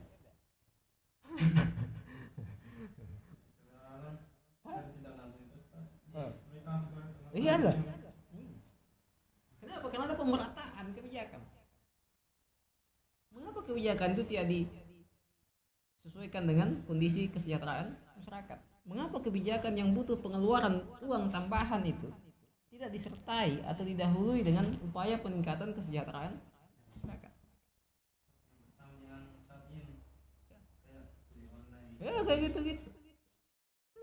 Iya enggak? Kenapa? Karena ada pemerataan kebijakan. Mengapa kebijakan itu tidak disesuaikan dengan kondisi kesejahteraan masyarakat? Mengapa kebijakan yang butuh pengeluaran uang tambahan itu tidak disertai atau didahului dengan upaya peningkatan kesejahteraan masyarakat? Ya kayak gitu-gitu.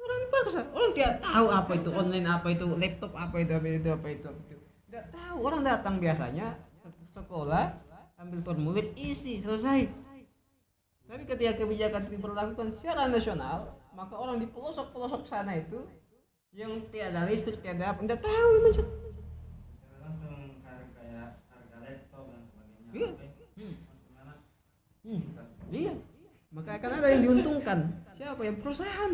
Orang dipaksa. Orang tidak tahu apa itu online, apa itu laptop, apa itu. Tidak tahu. Orang datang biasanya ke sekolah, ambil formulir, isi, selesai. Tapi ketika kebijakan itu diberlakukan secara nasional, maka orang di pelosok-pelosok sana itu yang tiada listrik, tiada apa, tidak tahu macam. Secara langsung kayak harga laptop dan sebagainya. Iya. Langsung Iya. Maka akan ada yang diuntungkan. Siapa? Yang perusahaan.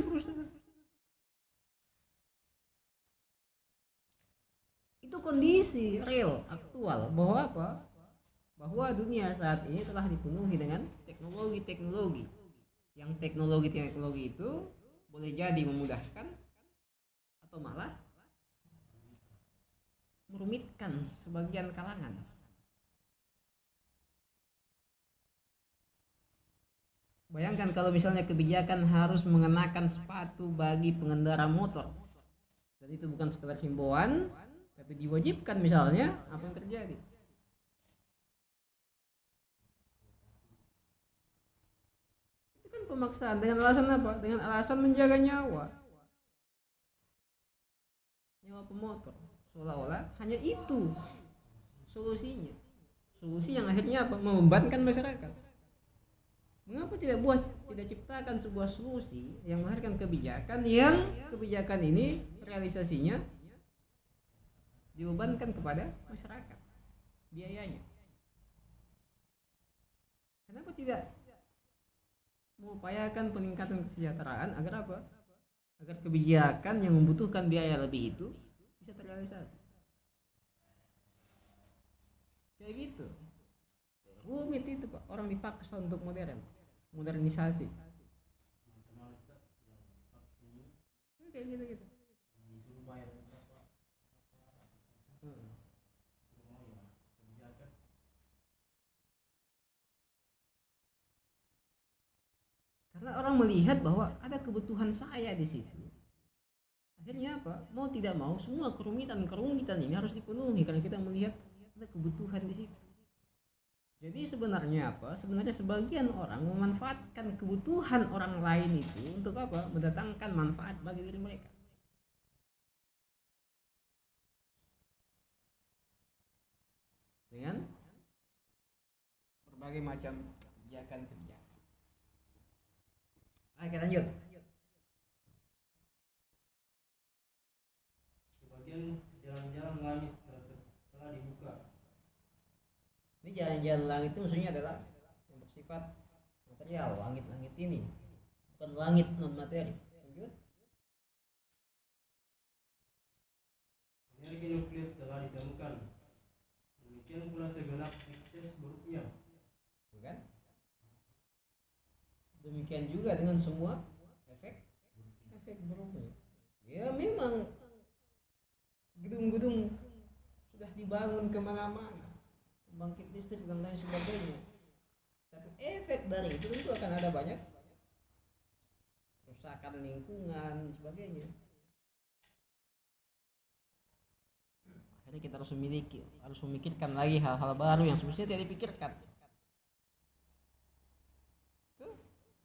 Itu kondisi real aktual bahwa apa? Bahwa dunia saat ini telah dipenuhi dengan teknologi-teknologi. Yang teknologi itu boleh jadi memudahkan atau malah merumitkan sebagian kalangan. Bayangkan kalau misalnya kebijakan harus mengenakan sepatu bagi pengendara motor. Dan itu bukan sekedar himbauan, tapi diwajibkan misalnya, apa yang terjadi? Itu kan pemaksaan dengan alasan apa? Dengan alasan menjaga nyawa pemotor. Seolah-olah hanya itu solusinya. Solusi yang akhirnya apa? Membebankan masyarakat. Mengapa tidak ciptakan sebuah solusi yang melahirkan kebijakan yang kebijakan ini realisasinya dibebankan kepada masyarakat biayanya? Kenapa tidak mengupayakan peningkatan kesejahteraan agar apa? Agar kebijakan yang membutuhkan biaya lebih itu bisa terrealisasi. Kayak gitu. Rumit itu Pak, orang dipaksa untuk modernisasi. Kayak gitu. Karena orang melihat bahwa ada kebutuhan saya di situ. Akhirnya apa? Mau tidak mau semua kerumitan ini harus dipenuhi karena kita melihat ada kebutuhan di situ. Jadi sebenarnya apa? Sebenarnya sebagian orang memanfaatkan kebutuhan orang lain itu untuk apa? Mendatangkan manfaat bagi diri mereka. Dengan berbagai macam kebijakan. Oke, lanjut. Sebagian jalan-jalan langit telah dibuka. Ini jalan-jalan langit itu maksudnya adalah yang bersifat material, langit-langit ini, bukan langit non materi. Lanjut. Energi nuklir telah ditemukan. Demikian pula segenap ekses buruknya. Bukan? Demikian juga dengan semua efek buruknya. Ya memang gedung-gedung sudah dibangun kemana-mana, pembangkit listrik dan lain sebagainya. Tapi efek dari itu tentu akan ada banyak kerusakan lingkungan dan sebagainya. Akhirnya kita harus memikirkan lagi hal-hal baru yang semestinya tidak dipikirkan.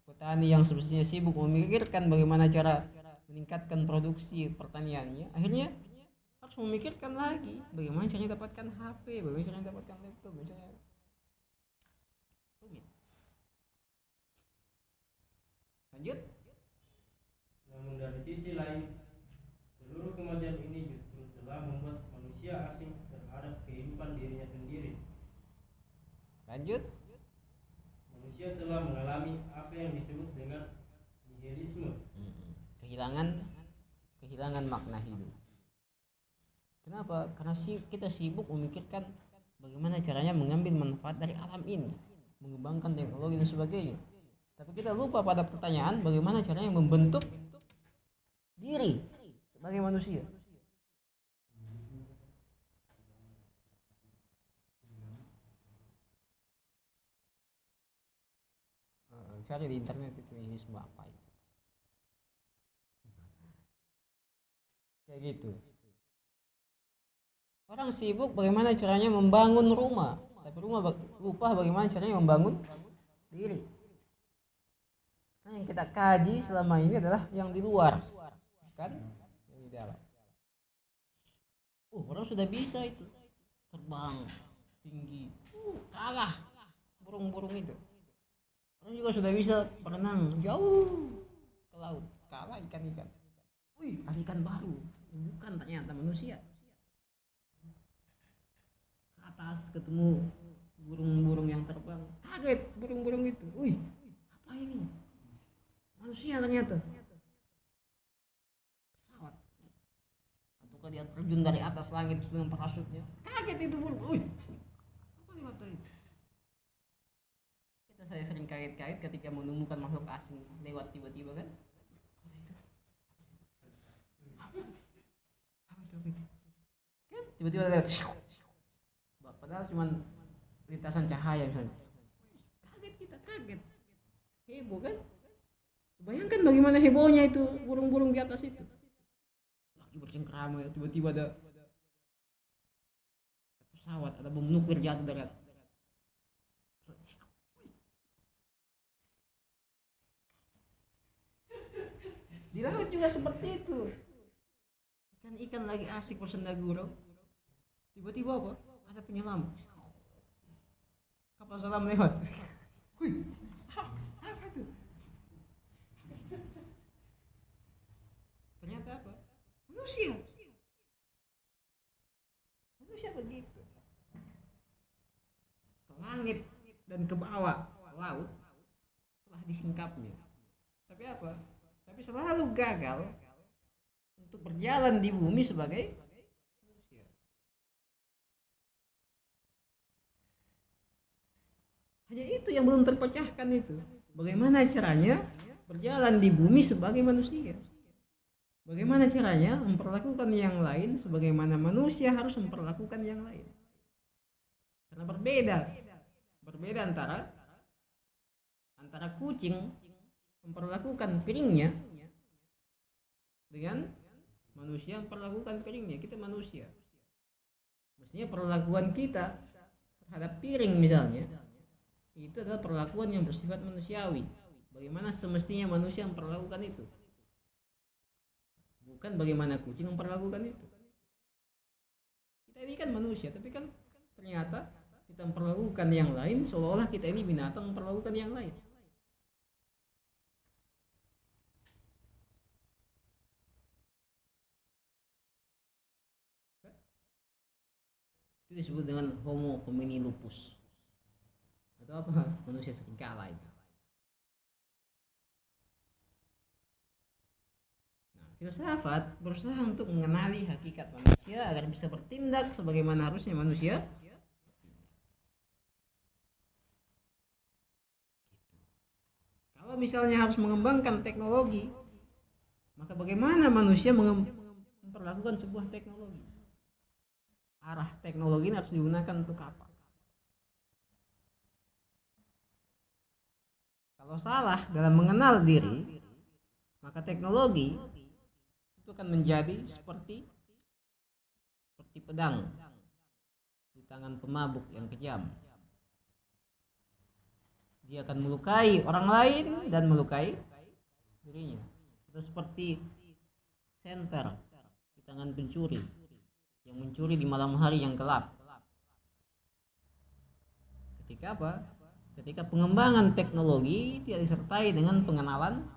Petani yang semestinya sibuk memikirkan bagaimana cara meningkatkan produksi pertaniannya, akhirnya harus memikirkan lagi bagaimana caranya dapatkan HP, bagaimana caranya dapatkan laptop, misalnya. Rumit. Lanjut. Namun dari sisi lain, seluruh kemajuan ini justru telah membuat manusia asing terhadap kehidupan dirinya sendiri. Lanjut. Manusia telah mengalami apa yang disebut dengan nihilisme. Kehilangan makna hidup. Kenapa? Karena kita sibuk memikirkan bagaimana caranya mengambil manfaat dari alam ini, mengembangkan teknologi dan sebagainya. Tapi kita lupa pada pertanyaan bagaimana caranya membentuk diri sebagai manusia. Cari di internet itu nihilisme apa itu. Kayak gitu. Orang sibuk bagaimana caranya membangun rumah, tapi lupa bagaimana caranya membangun diri. Nah, yang kita kaji selama ini adalah yang di luar, kan? Yang di dalam. Orang sudah bisa itu terbang tinggi, kalah burung-burung itu. Orang juga sudah bisa berenang jauh ke laut, kalah ikan-ikan. Ada ikan baru, bukan ternyata manusia. Ke atas ketemu burung-burung yang terbang, kaget burung-burung itu. Apa ini? Manusia ternyata. Pesawat. Ataukah dia terjun dari atas langit dengan parasutnya? Kaget itu burung. Apa lewat tadi? Saya sering kaget-kaget ketika menemukan makhluk asing lewat tiba-tiba kan. Apa itu? Kan tiba-tiba lewat. Padahal cuma lintasan cahaya misalnya. Kaget. Heboh kan? Bayangkan bagaimana hebohnya itu burung-burung di atas itu. Lagi bercengkrama tiba-tiba ada pesawat, ada bom nuklir jatuh dari atas. Di laut juga seperti itu. Ikan-ikan lagi asik bersenda gurau. Tiba-tiba apa? Ada penyelam. Kapal selam lewat. Apa itu? Ternyata apa? Manusia begitu. Ke langit dan ke bawah laut telah disingkapnya. Tapi apa? Tapi selalu gagal untuk berjalan di bumi sebagai manusia. Hanya itu yang belum terpecahkan itu. Bagaimana caranya berjalan di bumi sebagai manusia? Bagaimana caranya memperlakukan yang lain sebagaimana manusia harus memperlakukan yang lain? Karena berbeda antara kucing memperlakukan piringnya dengan manusia memperlakukan piringnya. Kita manusia, mestinya perlakuan kita terhadap piring misalnya itu adalah perlakuan yang bersifat manusiawi. Bagaimana semestinya manusia memperlakukan itu, bukan bagaimana kucing memperlakukan itu. Kita ini kan manusia, tapi kan ternyata kita memperlakukan yang lain seolah-olah kita ini binatang memperlakukan yang lain. Itu disebut dengan homo homini lupus, atau apa, manusia serigala itu. Nah, filsafat berusaha untuk mengenali hakikat manusia agar bisa bertindak sebagaimana harusnya manusia. Kalau misalnya harus mengembangkan teknologi, maka bagaimana manusia memperlakukan sebuah teknologi? Arah teknologi ini harus digunakan untuk apa? Kalau salah dalam mengenal diri, maka teknologi itu akan menjadi seperti pedang di tangan pemabuk yang kejam. Dia akan melukai orang lain dan melukai dirinya. Itu seperti senter di tangan pencuri yang mencuri di malam hari yang gelap. Ketika apa? Ketika pengembangan teknologi tidak disertai dengan pengenalan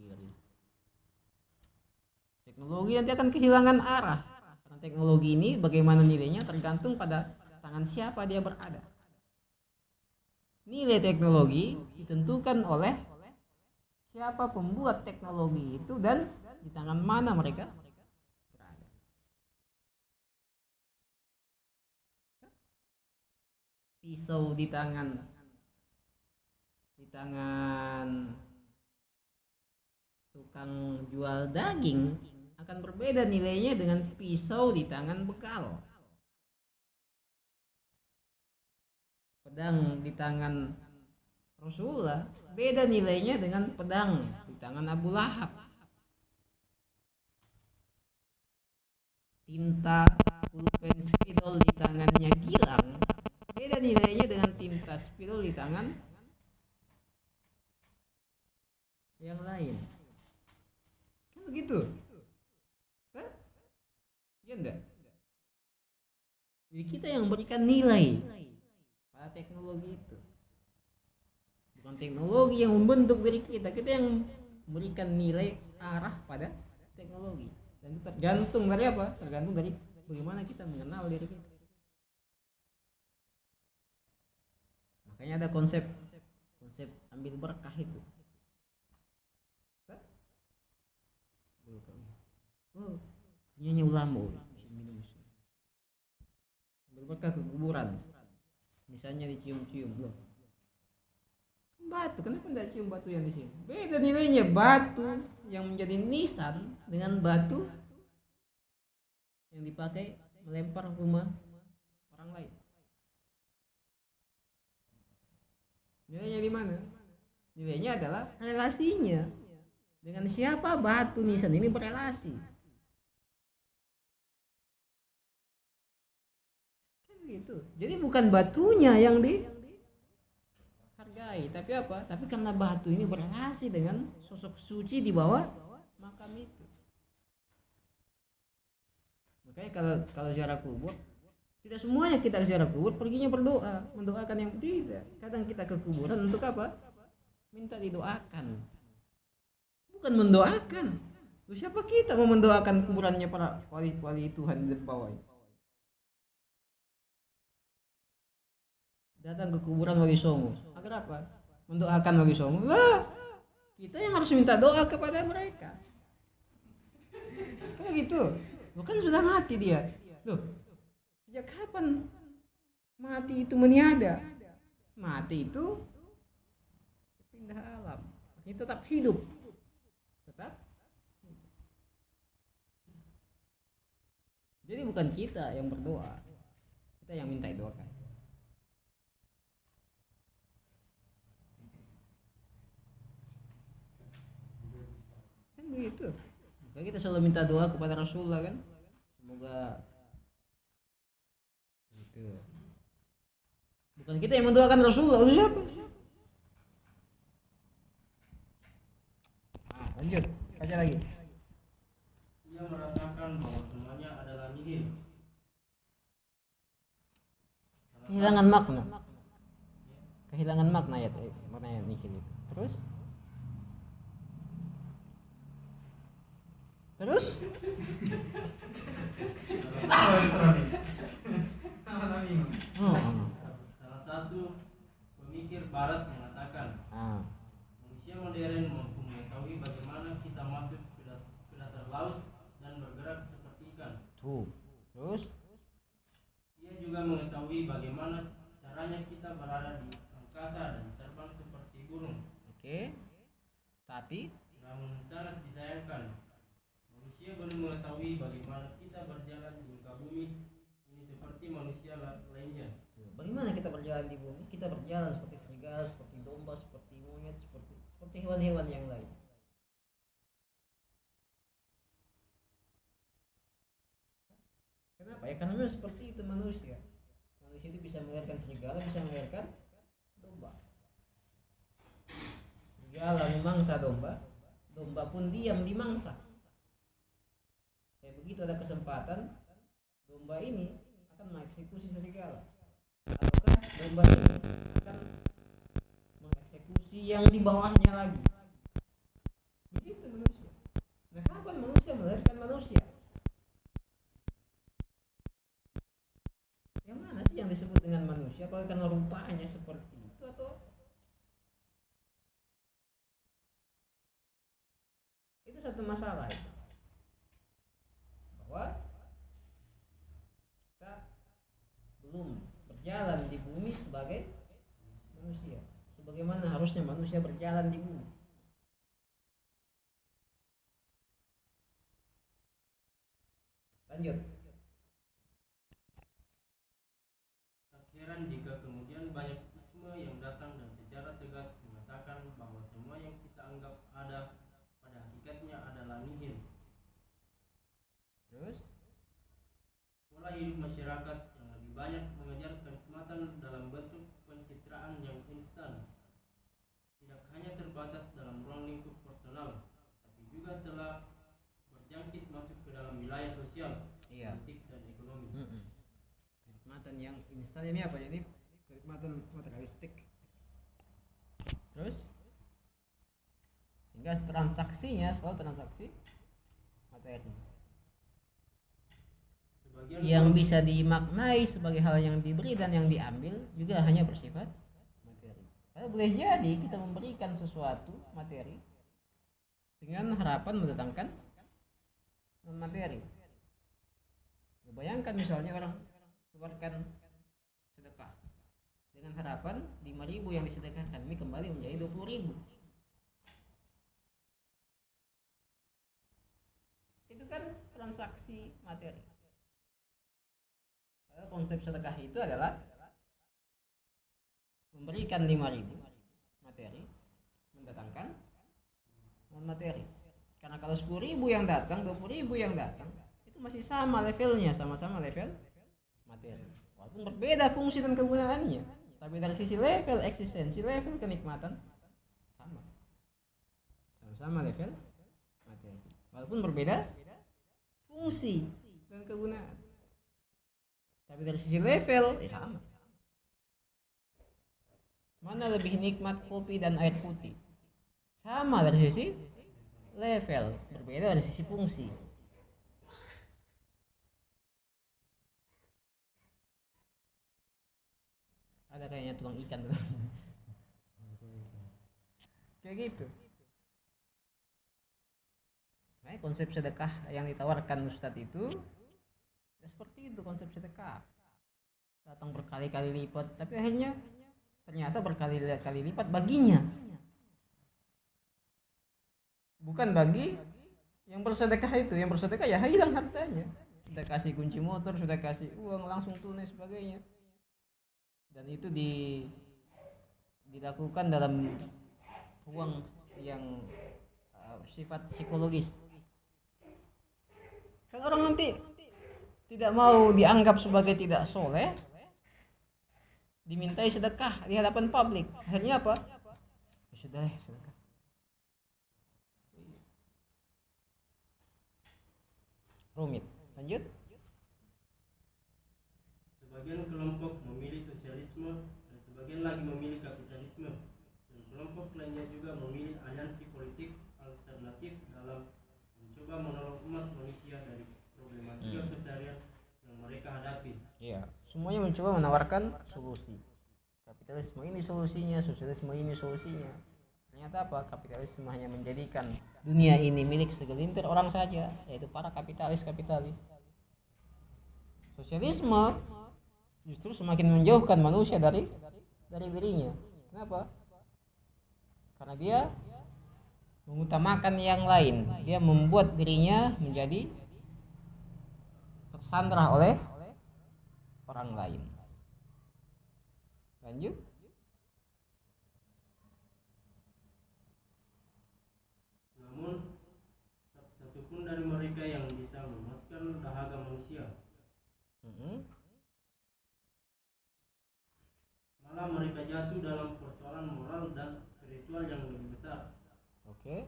diri, teknologi nanti akan kehilangan arah. Karena teknologi ini bagaimana nilainya tergantung pada tangan siapa dia berada. Nilai teknologi ditentukan oleh siapa pembuat teknologi itu dan di tangan mana mereka berada. Pisau di tangan tukang jual daging akan berbeda nilainya dengan pisau di tangan bekal. Pedang di tangan Rasulullah beda nilainya dengan pedang di tangan Abu Lahab. Tinta pulpen spidol di tangannya Gilang beda nilainya dengan tinta spidol di tangan yang lain. Kan begitu? Hah? Iya enggak? Jadi kita yang memberikan nilai pada teknologi itu, bukan teknologi yang membentuk diri kita. Kita yang memberikan nilai arah pada teknologi, dan itu tergantung dari apa? Tergantung dari bagaimana kita mengenal diri kita. Makanya ada konsep ambil berkah itu. Oh, punyanya ulama ambil berkah ke kuburan. Misalnya dicium-cium loh. Batu, kenapa tidak cium batu yang di sini? Beda nilainya batu yang menjadi nisan dengan batu yang dipakai melempar rumah orang lain. Nilainya di mana? Nilainya adalah relasinya. Dengan siapa batu nisan ini berelasi. Gitu. Jadi bukan batunya yang dihargai, tapi apa? Tapi karena batu ini berelasi dengan sosok suci di bawah makam itu. Makanya kalau ziarah kubur, tidak semuanya kita ziarah kubur perginya berdoa, mendoakan yang tidak. Kadang kita ke kuburan untuk apa? Minta didoakan. Bukan mendoakan. Siapa kita mau mendoakan kuburannya para wali-wali Tuhan di bawah? Datang ke kuburan Wali Songo. Agar apa? Mendoakan Wali Songo. Lah, kita yang harus minta doa kepada mereka. Kayak gitu. Bukan sudah mati dia. Loh, sejak kapan mati itu meniada? Mati itu pindah alam. Ini tetap hidup. Tetap. Jadi bukan kita yang berdoa. Kita yang minta doakan. itu. Maka kita selalu minta doa kepada Rasulullah kan. Semoga itu. Bukan kita yang mendoakan Rasulullah, itu siapa? Lanjut, baca lagi. Ia merasakan bahwa semuanya adalah nihil. Kehilangan makna. Kehilangan makna ya, maknanya nihil itu. Terus? Salah satu pemikir barat mengatakan manusia modern mampu mengetahui bagaimana kita masuk ke dasar laut dan bergerak seperti ikan. Terus? Ia juga mengetahui bagaimana caranya kita berada di angkasa dan terbang seperti burung. Oke. Tapi Namun sangat disayangkan, manusia belum mengetahui bagaimana kita berjalan di muka bumi ini seperti manusia lainnya. bagaimana kita berjalan di bumi? Kita berjalan seperti serigala, seperti domba, seperti monyet, seperti hewan-hewan yang lain. Kenapa? Ya karena memang seperti itu manusia. Manusia itu bisa melahirkan serigala, bisa melahirkan domba. Serigala memangsa domba, domba pun diam dimangsa. Begitu ada kesempatan, domba ini akan mengeksekusi serigala. Ataukah domba ini akan mengeksekusi yang di bawahnya lagi. Begitu manusia. Nah, kapan manusia melahirkan manusia? Yang mana sih yang disebut dengan manusia? Apakah karena rupanya seperti itu atau itu satu masalah itu. Bahwa kita belum berjalan di bumi sebagai manusia, sebagaimana harusnya manusia berjalan di bumi. Lanjut. Tak heran jika kemudian banyak isme yang datang dan secara tegas mengatakan bahwa semua yang kita anggap ada pada hakikatnya adalah nihil. Terus? Pola hidup masyarakat yang lebih banyak mengejar kenikmatan dalam bentuk pencitraan yang instan tidak hanya terbatas dalam ruang lingkup personal, tapi juga telah berjangkit masuk ke dalam wilayah sosial, politik dan ekonomi. Kenikmatan yang instan ini apa? Ini kenikmatan materialistik. Terus? Sehingga transaksinya selalu transaksi materi. Yang bisa dimaknai sebagai hal yang diberi dan yang diambil juga hanya bersifat materi. Kalau boleh jadi kita memberikan sesuatu materi dengan harapan mendatangkan materi. Bayangkan misalnya orang keluarkan sedekah dengan harapan 5.000 yang disedekahkan ini kembali menjadi 20.000. Itu kan transaksi materi. Konsep sedekah itu adalah memberikan 5.000 materi mendatangkan materi. Karena kalau 10.000 yang datang, 20.000 yang datang, itu masih sama levelnya, sama-sama level materi. Walaupun berbeda fungsi dan kegunaannya, tapi dari sisi level eksistensi, level kenikmatan sama. Sama-sama level materi. Walaupun berbeda fungsi dan kegunaan. Tapi dari sisi level sama. Mana lebih nikmat kopi dan air putih? Sama dari sisi level, berbeda dari sisi fungsi. Ada kayaknya tukang ikan tuh. Kayak gitu. Nah, konsep sedekah yang ditawarkan Ustadz itu ya seperti itu konsep sedekah. Datang berkali-kali lipat, tapi akhirnya ternyata berkali-kali lipat baginya. Bukan bagi yang bersedekah itu. Yang bersedekah ya hilang hartanya. Sudah kasih kunci motor, sudah kasih uang langsung tunai sebagainya. Dan itu dilakukan dalam uang yang sifat psikologis. Kan orang nanti tidak mau dianggap sebagai tidak soleh, dimintai sedekah di hadapan publik. Akhirnya apa? Ya sudah sedekah. Rumit. Lanjut. Sebagian kelompok memilih sosialisme dan sebagian lagi memilih kapitalisme, dan kelompok lainnya juga memilih aliansi politik alternatif dalam mencoba menolong umat manusia dari problematika keseharian yang mereka hadapi. Iya, semuanya mencoba menawarkan solusi. Kapitalisme ini solusinya, sosialisme ini solusinya. Ternyata apa? Kapitalisme hanya menjadikan dunia ini milik segelintir orang saja, yaitu para kapitalis. Sosialisme justru semakin menjauhkan manusia dari dirinya. Kenapa? Karena dia mengutamakan yang lain. Dia membuat dirinya menjadi tersandra oleh orang lain. Lanjut. Namun, tak satupun dari mereka yang bisa memuaskan dahaga manusia. Malah mereka jatuh dalam persoalan moral dan spiritual yang lebih besar. Oke.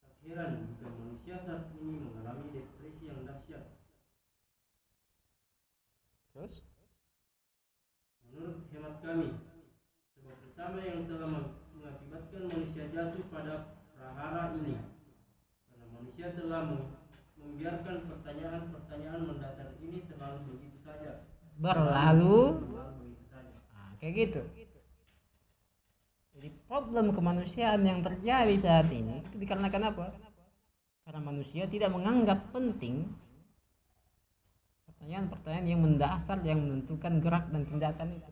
Tak heran jika manusia saat ini mengalami depresi yang dahsyat. Terus? Menurut hemat kami, sebab utama yang telah mengakibatkan manusia jatuh pada prahara ini, karena manusia telah membiarkan pertanyaan-pertanyaan mendasar ini terlalu begitu saja. Berlalu begitu saja. Kayak gitu. Jadi problem kemanusiaan yang terjadi saat ini itu dikarenakan apa? Karena manusia tidak menganggap penting pertanyaan-pertanyaan yang mendasar yang menentukan gerak dan tindakan itu,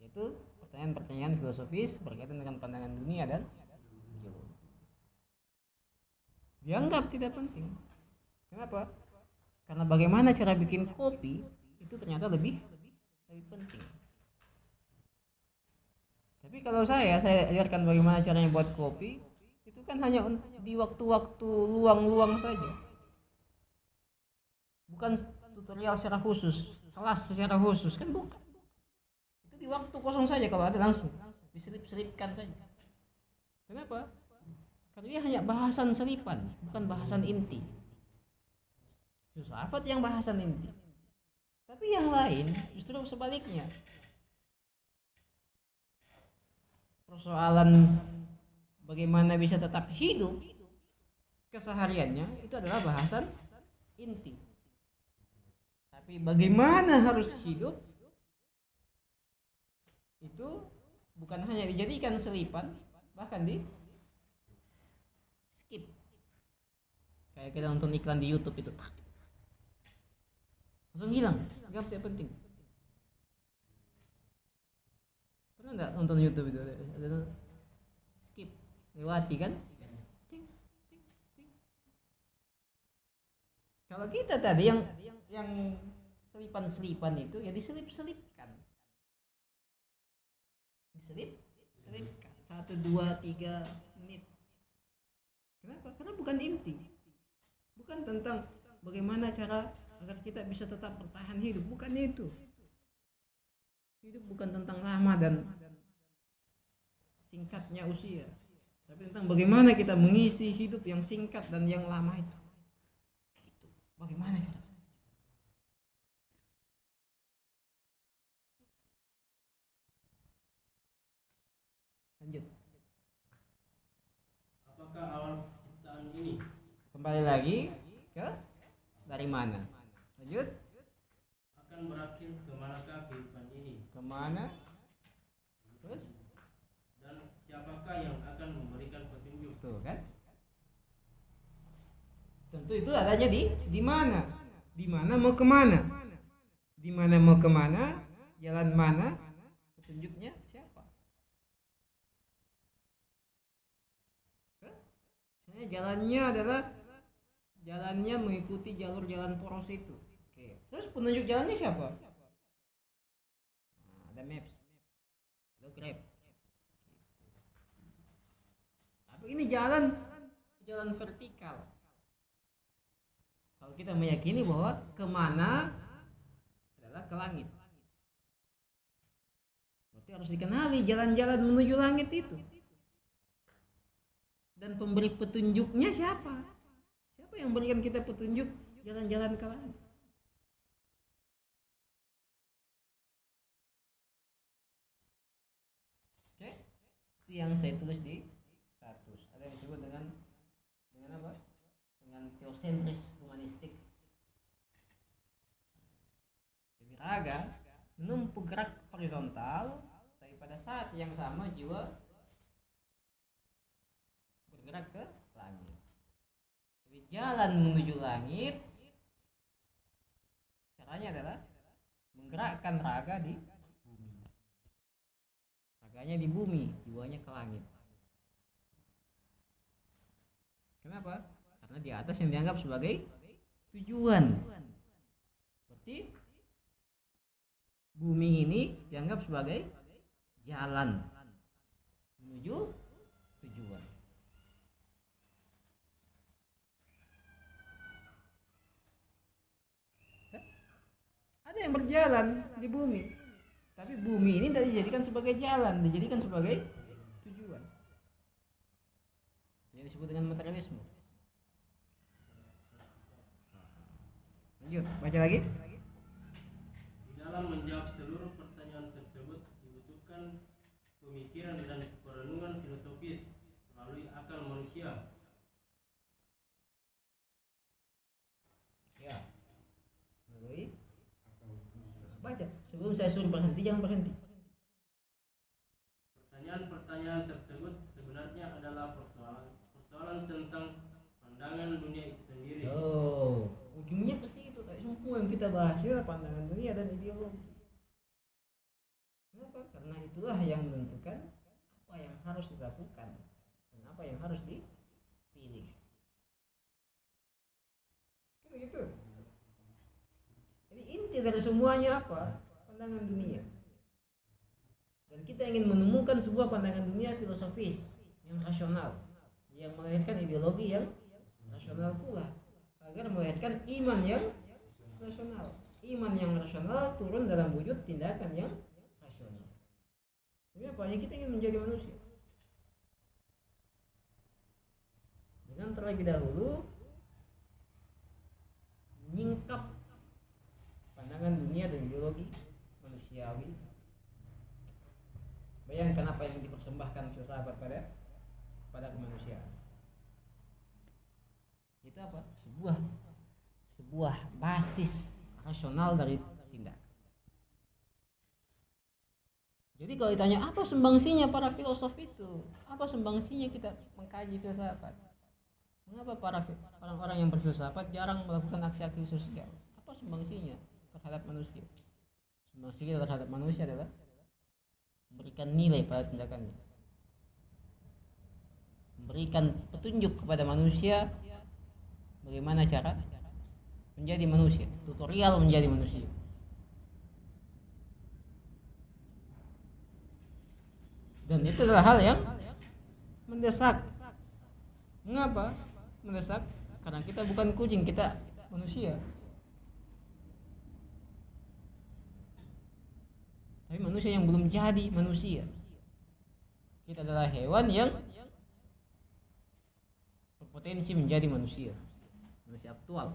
yaitu pertanyaan-pertanyaan filosofis berkaitan dengan pandangan dunia dan geologi. Dianggap tidak penting. Kenapa? Karena bagaimana cara bikin kopi itu ternyata lebih penting. Tapi kalau saya ajarkan bagaimana caranya buat kopi, itu kan hanya di waktu-waktu luang-luang saja. Bukan tutorial secara khusus, kelas secara khusus, kan bukan. Itu di waktu kosong saja, kalau ada langsung diselip-selipkan saja. Kenapa? Karena dia hanya bahasan selipan, bukan bahasan inti. Filsafat yang bahasan inti. Tapi yang lain justru sebaliknya. Persoalan bagaimana bisa tetap hidup kesehariannya itu adalah bahasan inti. Tapi bagaimana harus hidup itu bukan hanya dijadikan selipan, bahkan di skip. Kayak kita nonton iklan di YouTube itu langsung hilang, nggak penting. Pernah nggak nonton YouTube itu ada skip, lewati kan? Kalau kita tadi yang selipan-selipan itu ya diselip-selipkan, diselipkan 1, 2, 3 menit. Kenapa? Karena bukan inti, bukan tentang bagaimana cara agar kita bisa tetap bertahan hidup, bukan itu. Hidup bukan tentang lama dan singkatnya usia, tapi tentang bagaimana kita mengisi hidup yang singkat dan yang lama itu. Bagaimana cara? Lanjut. Apakah awal ciptaan ini? Kembali lagi ke dari mana? Lanjut. Akan berakhir kemanakah kehidupan ini? Kemana? Terus? Dan siapakah yang akan memberikan petunjuk? Tuh kan? Tentu itu adanya di mana? Di mana mau kemana? Di mana mau kemana? Jalan mana? Petunjuknya siapa? Misalnya jalannya mengikuti jalur jalan poros itu. Oke. Terus penunjuk jalannya siapa? Nah, ada Maps, ada Grab. ini jalan vertikal. Kalau kita meyakini bahwa kemana adalah ke langit, berarti harus dikenali jalan-jalan menuju langit itu. Dan pemberi petunjuknya siapa? Siapa yang memberikan kita petunjuk jalan-jalan ke langit? Oke, itu yang saya tulis di status. Ada yang disebut dengan apa? Dengan teosentris humanistik. Jadi raga menempuh gerak horizontal, tapi pada saat yang sama jiwa bergerak ke langit. Jadi jalan menuju langit caranya adalah menggerakkan raga di bumi. Raganya di bumi, jiwanya ke langit. Kenapa? Karena di atas yang dianggap sebagai tujuan. Berarti bumi ini dianggap sebagai jalan menuju tujuan. Ada yang berjalan di bumi, tapi bumi ini tidak dijadikan sebagai jalan, dijadikan sebagai tujuan. Yang disebut dengan materialisme. Lanjut, baca lagi. Di dalam menjawab seluruh pertanyaan tersebut dibutuhkan pemikiran dan perenungan filosofis melalui akal manusia. Ya. Melalui baca. Sebelum saya suruh berhenti, jangan berhenti. Pertanyaan-pertanyaan tersebut sebenarnya adalah persoalan tentang pandangan dunia itu sendiri. Oh, ujungnya ke situ. Tadi semua yang kita bahas adalah pandangan dunia dan ideologi. Kenapa? Karena itulah yang menentukan apa yang harus dilakukan dan apa yang harus dipilih. Kan gitu. Jadi inti dari semuanya apa? Pandangan dunia. Dan kita ingin menemukan sebuah pandangan dunia filosofis yang rasional, yang melahirkan ideologi yang rasional pula, agar melahirkan iman yang rasional. Iman yang rasional turun dalam wujud tindakan yang rasional. Ini apa? Yang kita ingin menjadi manusia. Dengan terlebih dahulu menyingkap pandangan dunia dan ideologi manusiawi. Bayangkan apa yang dipersembahkan filsafat pada kemanusiaan. Itu apa? Sebuah basis rasional dari tindakan. Jadi kalau ditanya apa sumbangsinya para filosof itu, apa sumbangsinya kita mengkaji filsafat? Mengapa para orang-orang yang berfilsafat jarang melakukan aksi-aksi sosial? Apa sumbangsinya terhadap manusia? Sumbangsinya terhadap manusia adalah memberikan nilai pada tindakannya, memberikan petunjuk kepada manusia bagaimana cara menjadi manusia, tutorial menjadi manusia. Dan itu adalah hal yang mendesak. Mengapa mendesak? Karena kita bukan kucing, kita manusia. Tapi manusia yang belum jadi manusia. Kita adalah hewan yang berpotensi menjadi manusia. Manusia aktual.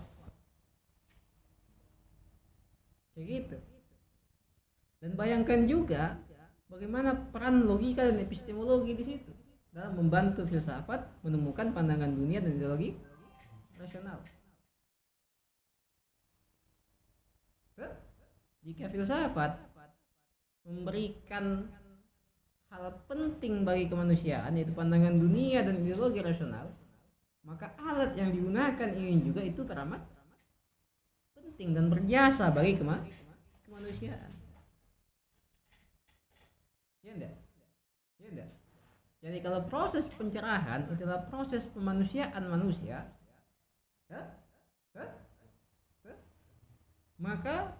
Kayak gitu. Dan bayangkan juga bagaimana peran logika dan epistemologi di situ dalam membantu filsafat menemukan pandangan dunia dan ideologi rasional. Jika filsafat memberikan hal penting bagi kemanusiaan, yaitu pandangan dunia dan ideologi rasional, maka alat yang digunakan ini juga itu teramat penting dan berjasa bagi kemanusiaan. Ya enggak? Ya enggak? Jadi kalau proses pencerahan itulah proses pemanusiaan manusia, maka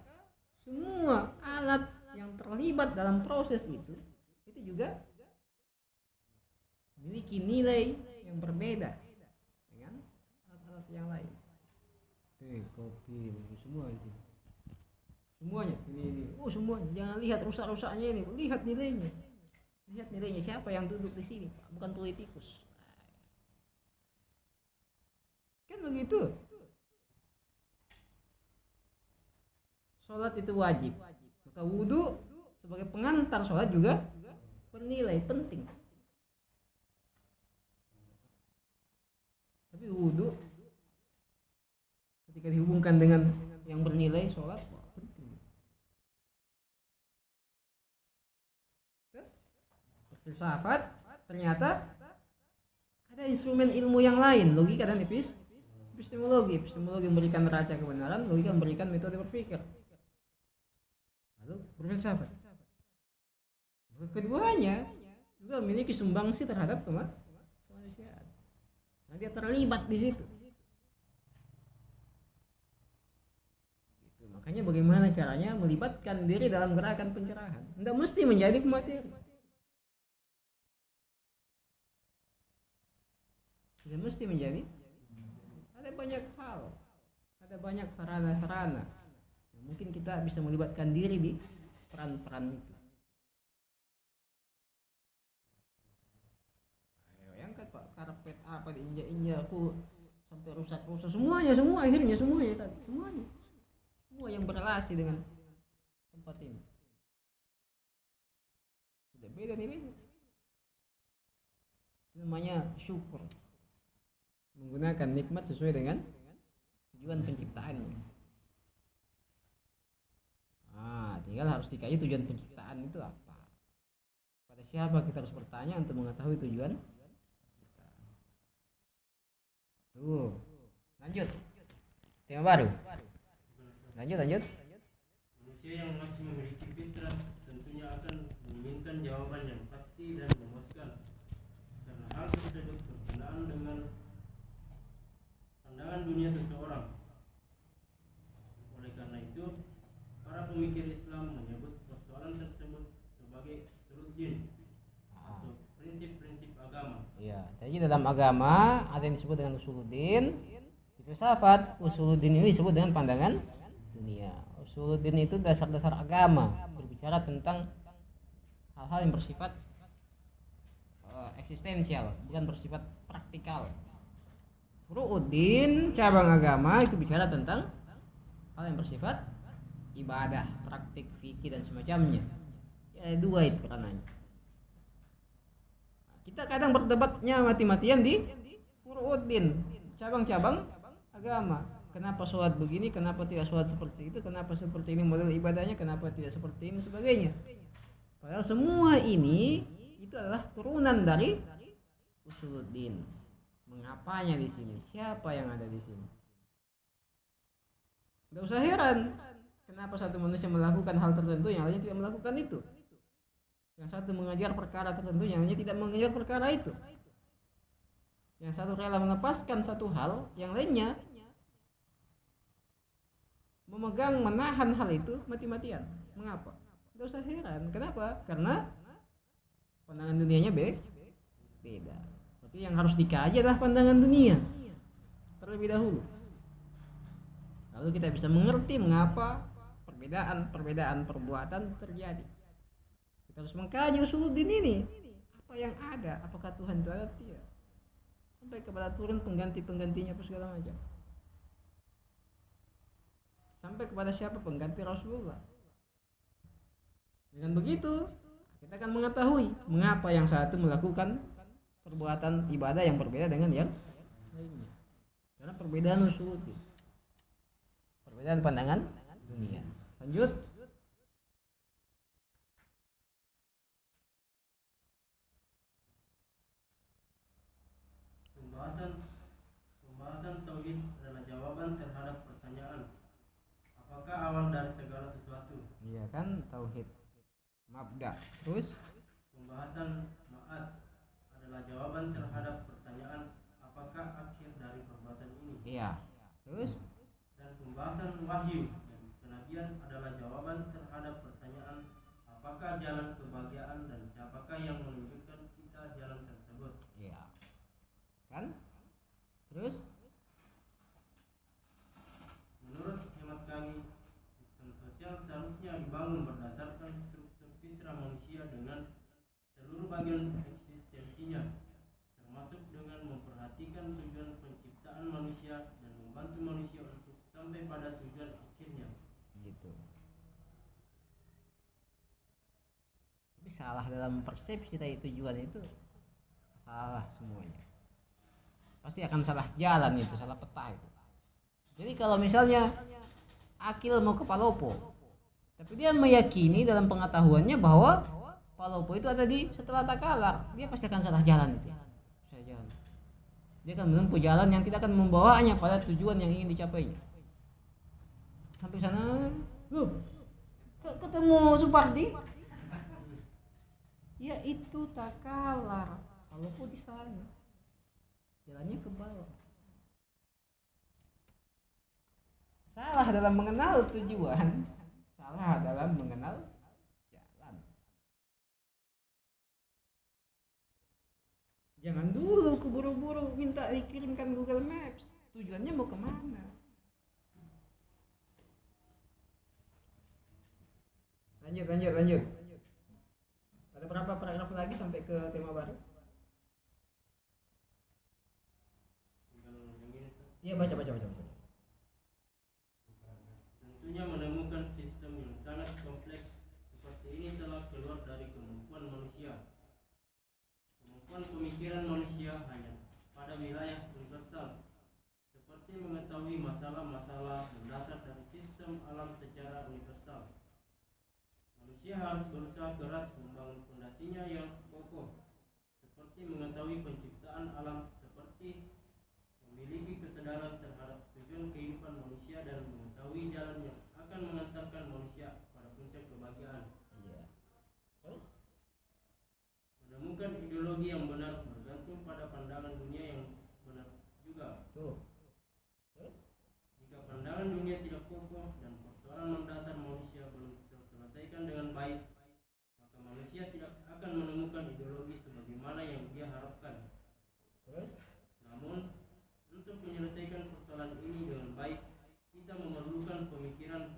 semua alat yang terlibat dalam proses itu juga memiliki nilai yang yang berbeda dengan alat-alat yang lain. Teh, kopi, semua di sini. Semuanya ini. Oh, semuanya. Jangan lihat rusak-rusaknya ini, lihat nilainya. Lihat nilainya, siapa yang duduk di sini, Pak? Bukan politikus. Kan begitu. Sholat itu wajib. Maka wudhu sebagai pengantar sholat juga bernilai penting. Tapi wudhu ketika dihubungkan dengan yang bernilai sholat, wah, penting. Filsafat ternyata ada instrumen ilmu yang lain, logika dan epistemologi. Epistemologi memberikan neraca kebenaran, logika memberikan metode berpikir. Lalu berfilsafat. Keduanya juga memiliki sumbangsi terhadap kemanusiaan. Nah, dia terlibat di situ. Gitu. Makanya bagaimana caranya melibatkan diri dalam gerakan pencerahan. Tidak mesti menjadi pemateri. Tidak mesti menjadi. Ada banyak hal, ada banyak sarana-sarana yang mungkin kita bisa melibatkan diri di peran-peran itu. Ayo, yang kan Pak, karpet apa diinjak-injak aku sampai rusak-rusak semuanya tadi, semua yang berrelasi dengan tempat ini sudah beda nilainya. Namanya syukur, menggunakan nikmat sesuai dengan tujuan penciptaannya. Tinggal harus dikaji tujuan penciptaan itu apa. Pada siapa kita harus bertanya untuk mengetahui tujuan penciptaan. Tuh, lanjut. Tema baru. Lanjut. Manusia yang masih memiliki fitrah tentunya akan menginginkan jawaban yang pasti dan memuaskan. Karena hal tersebut berkenaan dengan pandangan dunia seseorang. Oleh karena itu, para pemikir Islam menyebut persoalan tersebut sebagai usuluddin atau prinsip-prinsip agama. Iya, jadi dalam agama ada yang disebut dengan usuluddin. Di filsafat, usuluddin ini disebut dengan pandangan dunia. Usuluddin itu dasar-dasar agama, berbicara tentang hal-hal yang bersifat eksistensial, bukan bersifat praktikal. Furu'uddin, cabang agama, itu bicara tentang hal yang bersifat ibadah, praktik, fikih dan semacamnya. Ya, dua itu ranahnya. Kita kadang berdebatnya mati-matian di furu'uddin, cabang-cabang agama. Kenapa sholat begini, kenapa tidak sholat seperti itu, kenapa seperti ini model ibadahnya, kenapa tidak seperti ini, sebagainya. Padahal semua ini itu adalah turunan dari usuluddin. Mengapanya di sini? Siapa yang ada di sini? Tidak usah heran kenapa satu manusia melakukan hal tertentu yang lainnya tidak melakukan itu. Yang satu mengajar perkara tertentu yang lainnya tidak mengajar perkara itu. Yang satu rela melepaskan satu hal, yang lainnya memegang, menahan hal itu mati-matian. Mengapa? Tidak usah heran. Kenapa? Karena pandangan dunianya beda. Berarti yang harus dikaji adalah pandangan dunia terlebih dahulu. Lalu kita bisa mengerti mengapa perbedaan perbuatan terjadi. Kita harus mengkaji usuluddin ini. Apa yang ada? Apakah Tuhan itu ada? Tidak. Sampai kepada turun pengganti-penggantinya apa segala macam. Sampai kepada siapa pengganti Rasulullah. Dengan begitu kita akan mengetahui mengapa yang satu melakukan perbuatan ibadah yang berbeda dengan yang lainnya. Karena perbedaan usuluddin, perbedaan pandangan dunia. Lanjut. Pembahasan tauhid adalah jawaban terhadap pertanyaan apakah awal dari segala sesuatu. Iya kan, tauhid mabda. Terus pembahasan ma'ad adalah jawaban terhadap pertanyaan apakah akhir dari perbuatan ini. Iya. Terus Dan pembahasan wahyu dan kenabian adalah jawaban terhadap pertanyaan apakah jalan kebahagiaan dan siapakah yang menunjukkan kita jalan tersebut. iya. seluruh bagian eksistensinya, termasuk dengan memperhatikan tujuan penciptaan manusia dan membantu manusia untuk sampai pada tujuan akhirnya. Gitu. Tapi salah dalam persepsi tadi tujuan itu, salah semuanya. Pasti akan salah jalan itu, salah peta itu. Jadi kalau misalnya Akil mau ke Palopo, tapi dia meyakini dalam pengetahuannya bahwa Palopo itu ada di setelah Takalar, dia pasti akan salah jalan itu. Salah jalan. Dia akan menempuh jalan yang tidak akan membawanya pada tujuan yang ingin dicapainya. Sampai sana, ketemu Supardi. Ya itu Takalar, Palopo di sana. Jalannya ke bawah. Salah dalam mengenal tujuan, salah dalam mengenal jalan. Jangan dulu keburu-buru minta dikirimkan Google Maps. Tujuannya mau kemana? Lanjut. Ada berapa paragraf lagi sampai ke tema baru? Iya, baca. Tentunya menemukan sistem yang sangat kompleks seperti ini telah keluar dari kemampuan manusia. Kemampuan pemikiran manusia hanya pada wilayah universal, seperti mengetahui masalah-masalah mendasar dari sistem alam secara universal. Manusia harus berusaha keras membangun fondasinya yang kokoh, seperti mengetahui penciptaan alam, seperti memiliki kesadaran terhadap tujuan kehidupan manusia dan mengetahui jalan yang akan mengantarkan manusia pada puncak kebahagiaan. Iya. Terus? Menemukan ideologi yang benar bergantung pada pandangan dunia yang benar juga. Tuh. Terus? Jika pandangan dunia tidak kokoh dan persoalan mendasar manusia belum terselesaikan dengan baik, maka manusia tidak akan menemukan ideologi sebagaimana yang dia harapkan. Terus? Namun, untuk menyelesaikan persoalan ini dengan baik, kita memerlukan pemikiran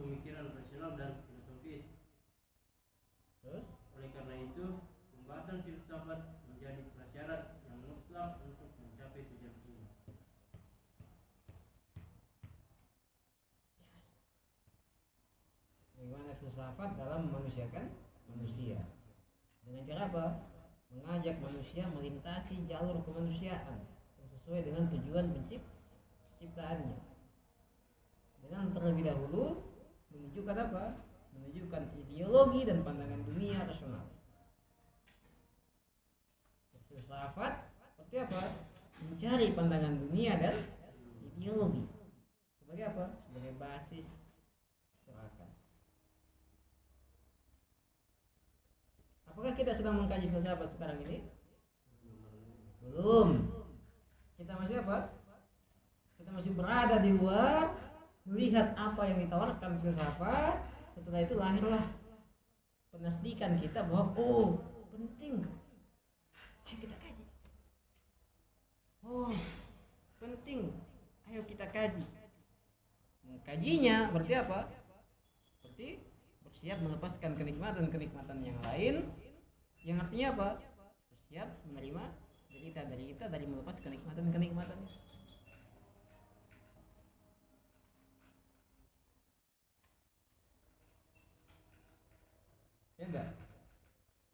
rasional dan filosofis. Terus? Oleh karena itu, pembahasan filsafat menjadi prasyarat yang mutlak untuk mencapai tujuan ini. Bagaimana filsafat dalam memanusiakan manusia? Dengan cara apa? Mengajak manusia melintasi jalur kemanusiaan yang sesuai dengan tujuan penciptaannya. Dengan terlebih dahulu menunjukkan apa? Menunjukkan ideologi dan pandangan dunia rasional. Filsafat seperti apa? Mencari pandangan dunia dan ideologi. Sebagai apa? Sebagai basis gerakan. Apakah kita sedang mengkaji filsafat sekarang ini? Belum. Kita masih apa? Kita masih berada di luar, melihat apa yang ditawarkan filsafat. Setelah itu lahirlah penasdikan kita bahwa penting. Ayo kita kaji. Penting. Ayo kita kaji. Mengkajinya berarti apa? Berarti bersiap melepaskan kenikmatan-kenikmatan yang lain. Yang artinya apa? Bersiap menerima derita dari melepas kenikmatan-kenikmatan itu. Ya enggak?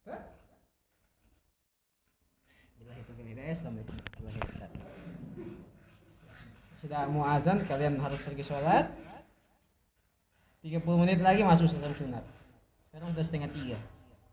Hah? Assalamualaikum warahmatullahi wabarakatuh. Sudah mau azan, kalian harus pergi sholat. 30 menit lagi masuk salam sunat. Sekarang sudah 2:30.